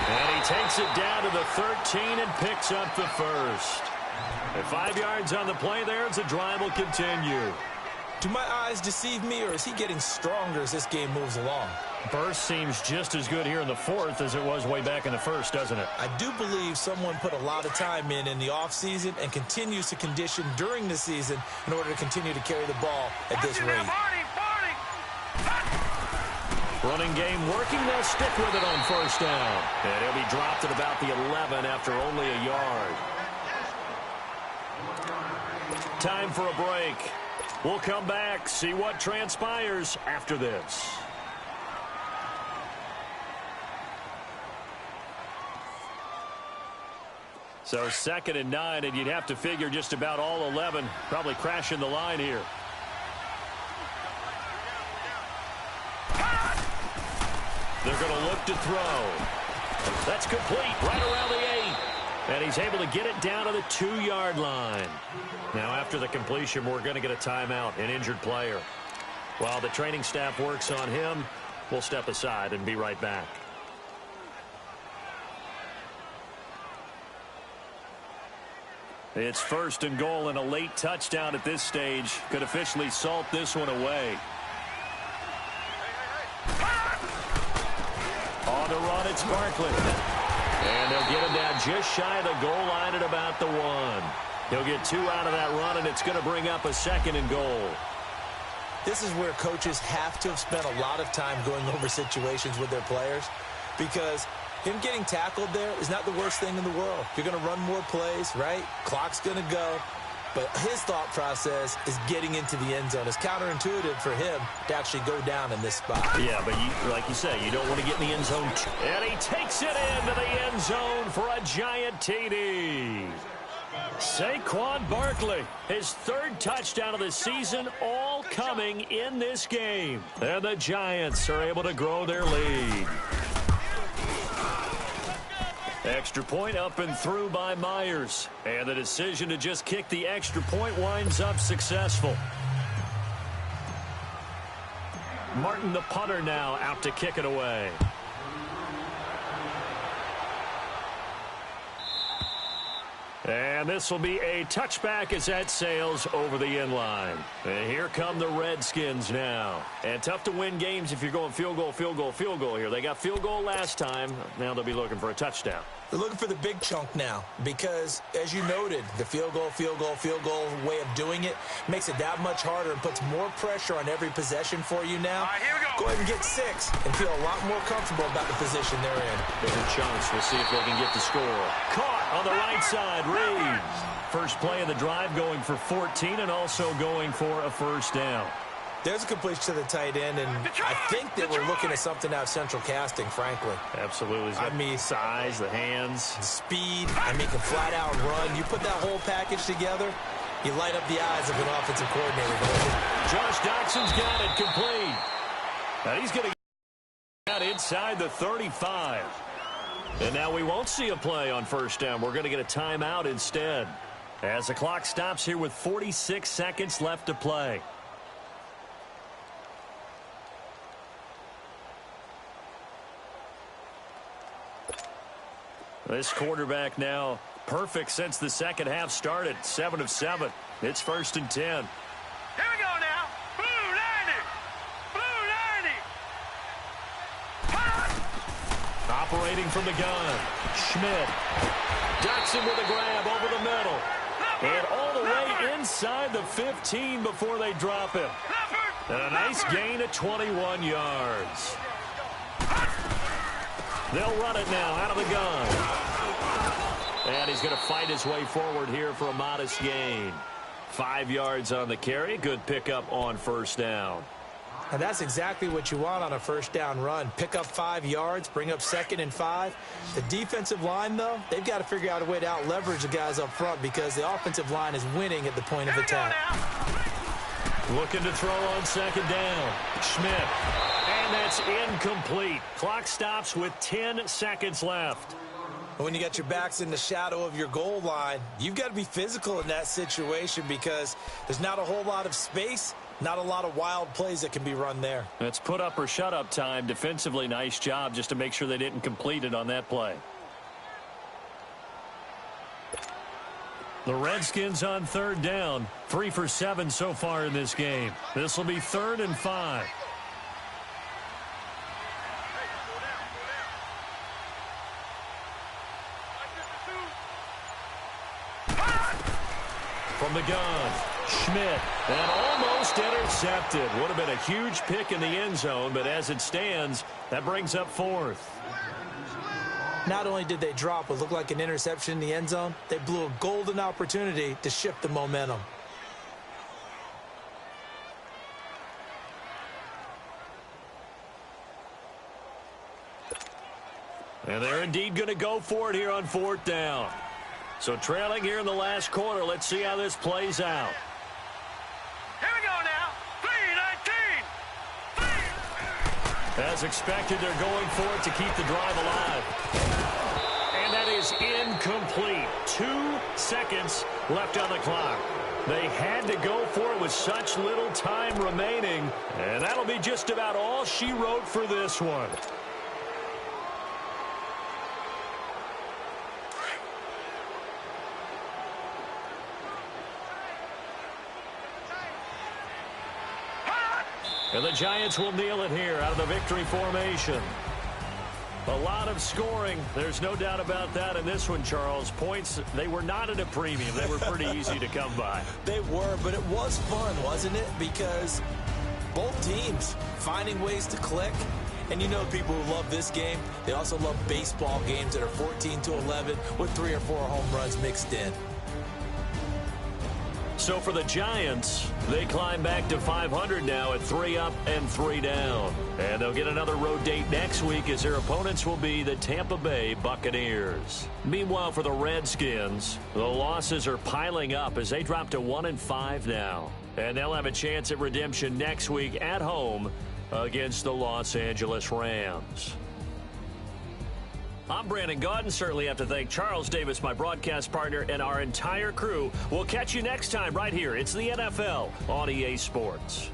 And he takes it down to the 13 and picks up the first. And 5 yards on the play there as the drive will continue. Do my eyes deceive me, or is he getting stronger as this game moves along? Burst seems just as good here in the 4th as it was way back in the 1st, doesn't it? I do believe someone put a lot of time in the offseason and continues to condition during the season in order to continue to carry the ball at this rate. Running game working. They'll stick with it on 1st down. And he'll be dropped at about the 11 after only a yard. Time for a break. We'll come back, see what transpires after this. So 2nd and 9, and you'd have to figure just about all 11 probably crashing the line here. They're going to look to throw. That's complete right around the 8. And he's able to get it down to the 2-yard line. Now after the completion, we're going to get a timeout, an injured player. While the training staff works on him, we'll step aside and be right back. It's 1st and goal, and a late touchdown at this stage could officially salt this one away. On the run, it's Barkley. And they'll get him down just shy of the goal line at about the 1. He'll get 2 out of that run, and it's going to bring up a 2nd and goal. This is where coaches have to have spent a lot of time going over situations with their players, because him getting tackled there is not the worst thing in the world. You're going to run more plays, right? Clock's going to go. But his thought process is getting into the end zone. It's counterintuitive for him to actually go down in this spot. Yeah, but like you say, you don't want to get in the end zone. And he takes it into the end zone for a giant TD. Saquon Barkley, his third touchdown of the season, all coming in this game. And the Giants are able to grow their lead. Extra point up and through by Myers. And the decision to just kick the extra point winds up successful. Martin, the punter, now out to kick it away. And this will be a touchback as that sails over the end line. And here come the Redskins now. And tough to win games if you're going field goal, field goal, field goal here. They got field goal last time. Now they'll be looking for a touchdown. They're looking for the big chunk now because, as you noted, the field goal way of doing it makes it that much harder and puts more pressure on every possession for you now. All right, here we go. Go ahead and get 6 and feel a lot more comfortable about the position they're in. Bigger chunks. We'll see if they can get the score. Caught on the right side. Reeves. First play of the drive going for 14 and also going for a first down. There's a completion to the tight end, and I think that we're looking at something out of Central Casting, frankly. Absolutely. I mean, size, the hands. The speed. I mean, can flat out run. You put that whole package together, you light up the eyes of an offensive coordinator. Josh Doxson's got it complete. Now he's going to get out inside the 35. And now we won't see a play on first down. We're going to get a timeout instead. As the clock stops here with 46 seconds left to play. This quarterback now perfect since the second half started. 7 of 7. It's 1st and 10. Here we go now. Blue 90. Blue 90. Operating from the gun. Schmidt. Doxson with a grab over the middle. And all the way inside the 15 before they drop him. And a nice gain of 21 yards. They'll run it now out of the gun. And he's going to fight his way forward here for a modest gain. 5 yards on the carry. Good pickup on first down. And that's exactly what you want on a first down run. Pick up 5 yards, bring up 2nd and 5. The defensive line, though, they've got to figure out a way to out-leverage the guys up front because the offensive line is winning at the point of attack. Looking to throw on 2nd down. Schmidt. And that's incomplete. Clock stops with 10 seconds left. When you got your backs in the shadow of your goal line, you've got to be physical in that situation because there's not a whole lot of space, not a lot of wild plays that can be run there. That's put up or shut up time. Defensively, nice job just to make sure they didn't complete it on that play. The Redskins on 3rd down. 3 for 7 so far in this game. This will be 3rd and 5. From the gun, Schmidt, and almost intercepted. Would have been a huge pick in the end zone, but as it stands, that brings up 4th. Not only did they drop what looked like an interception in the end zone, they blew a golden opportunity to shift the momentum. And they're indeed going to go for it here on 4th down. So trailing here in the last quarter. Let's see how this plays out. Here we go now. 3-19. As expected, they're going for it to keep the drive alive. And that is incomplete. 2 seconds left on the clock. They had to go for it with such little time remaining. And that'll be just about all she wrote for this one. And the Giants will kneel it here out of the victory formation. A lot of scoring. There's no doubt about that in this one, Charles. Points, they were not at a premium. They were pretty easy to come by. They were, but it was fun, wasn't it? Because both teams finding ways to click. And you know people who love this game, they also love baseball games that are 14-11 with 3 or 4 home runs mixed in. So for the Giants, they climb back to 500 now at 3 up and 3 down. And they'll get another road date next week as their opponents will be the Tampa Bay Buccaneers. Meanwhile, for the Redskins, the losses are piling up as they drop to 1-5 now. And they'll have a chance at redemption next week at home against the Los Angeles Rams. I'm Brandon Gaudin. Certainly have to thank Charles Davis, my broadcast partner, and our entire crew. We'll catch you next time right here. It's the NFL on EA Sports.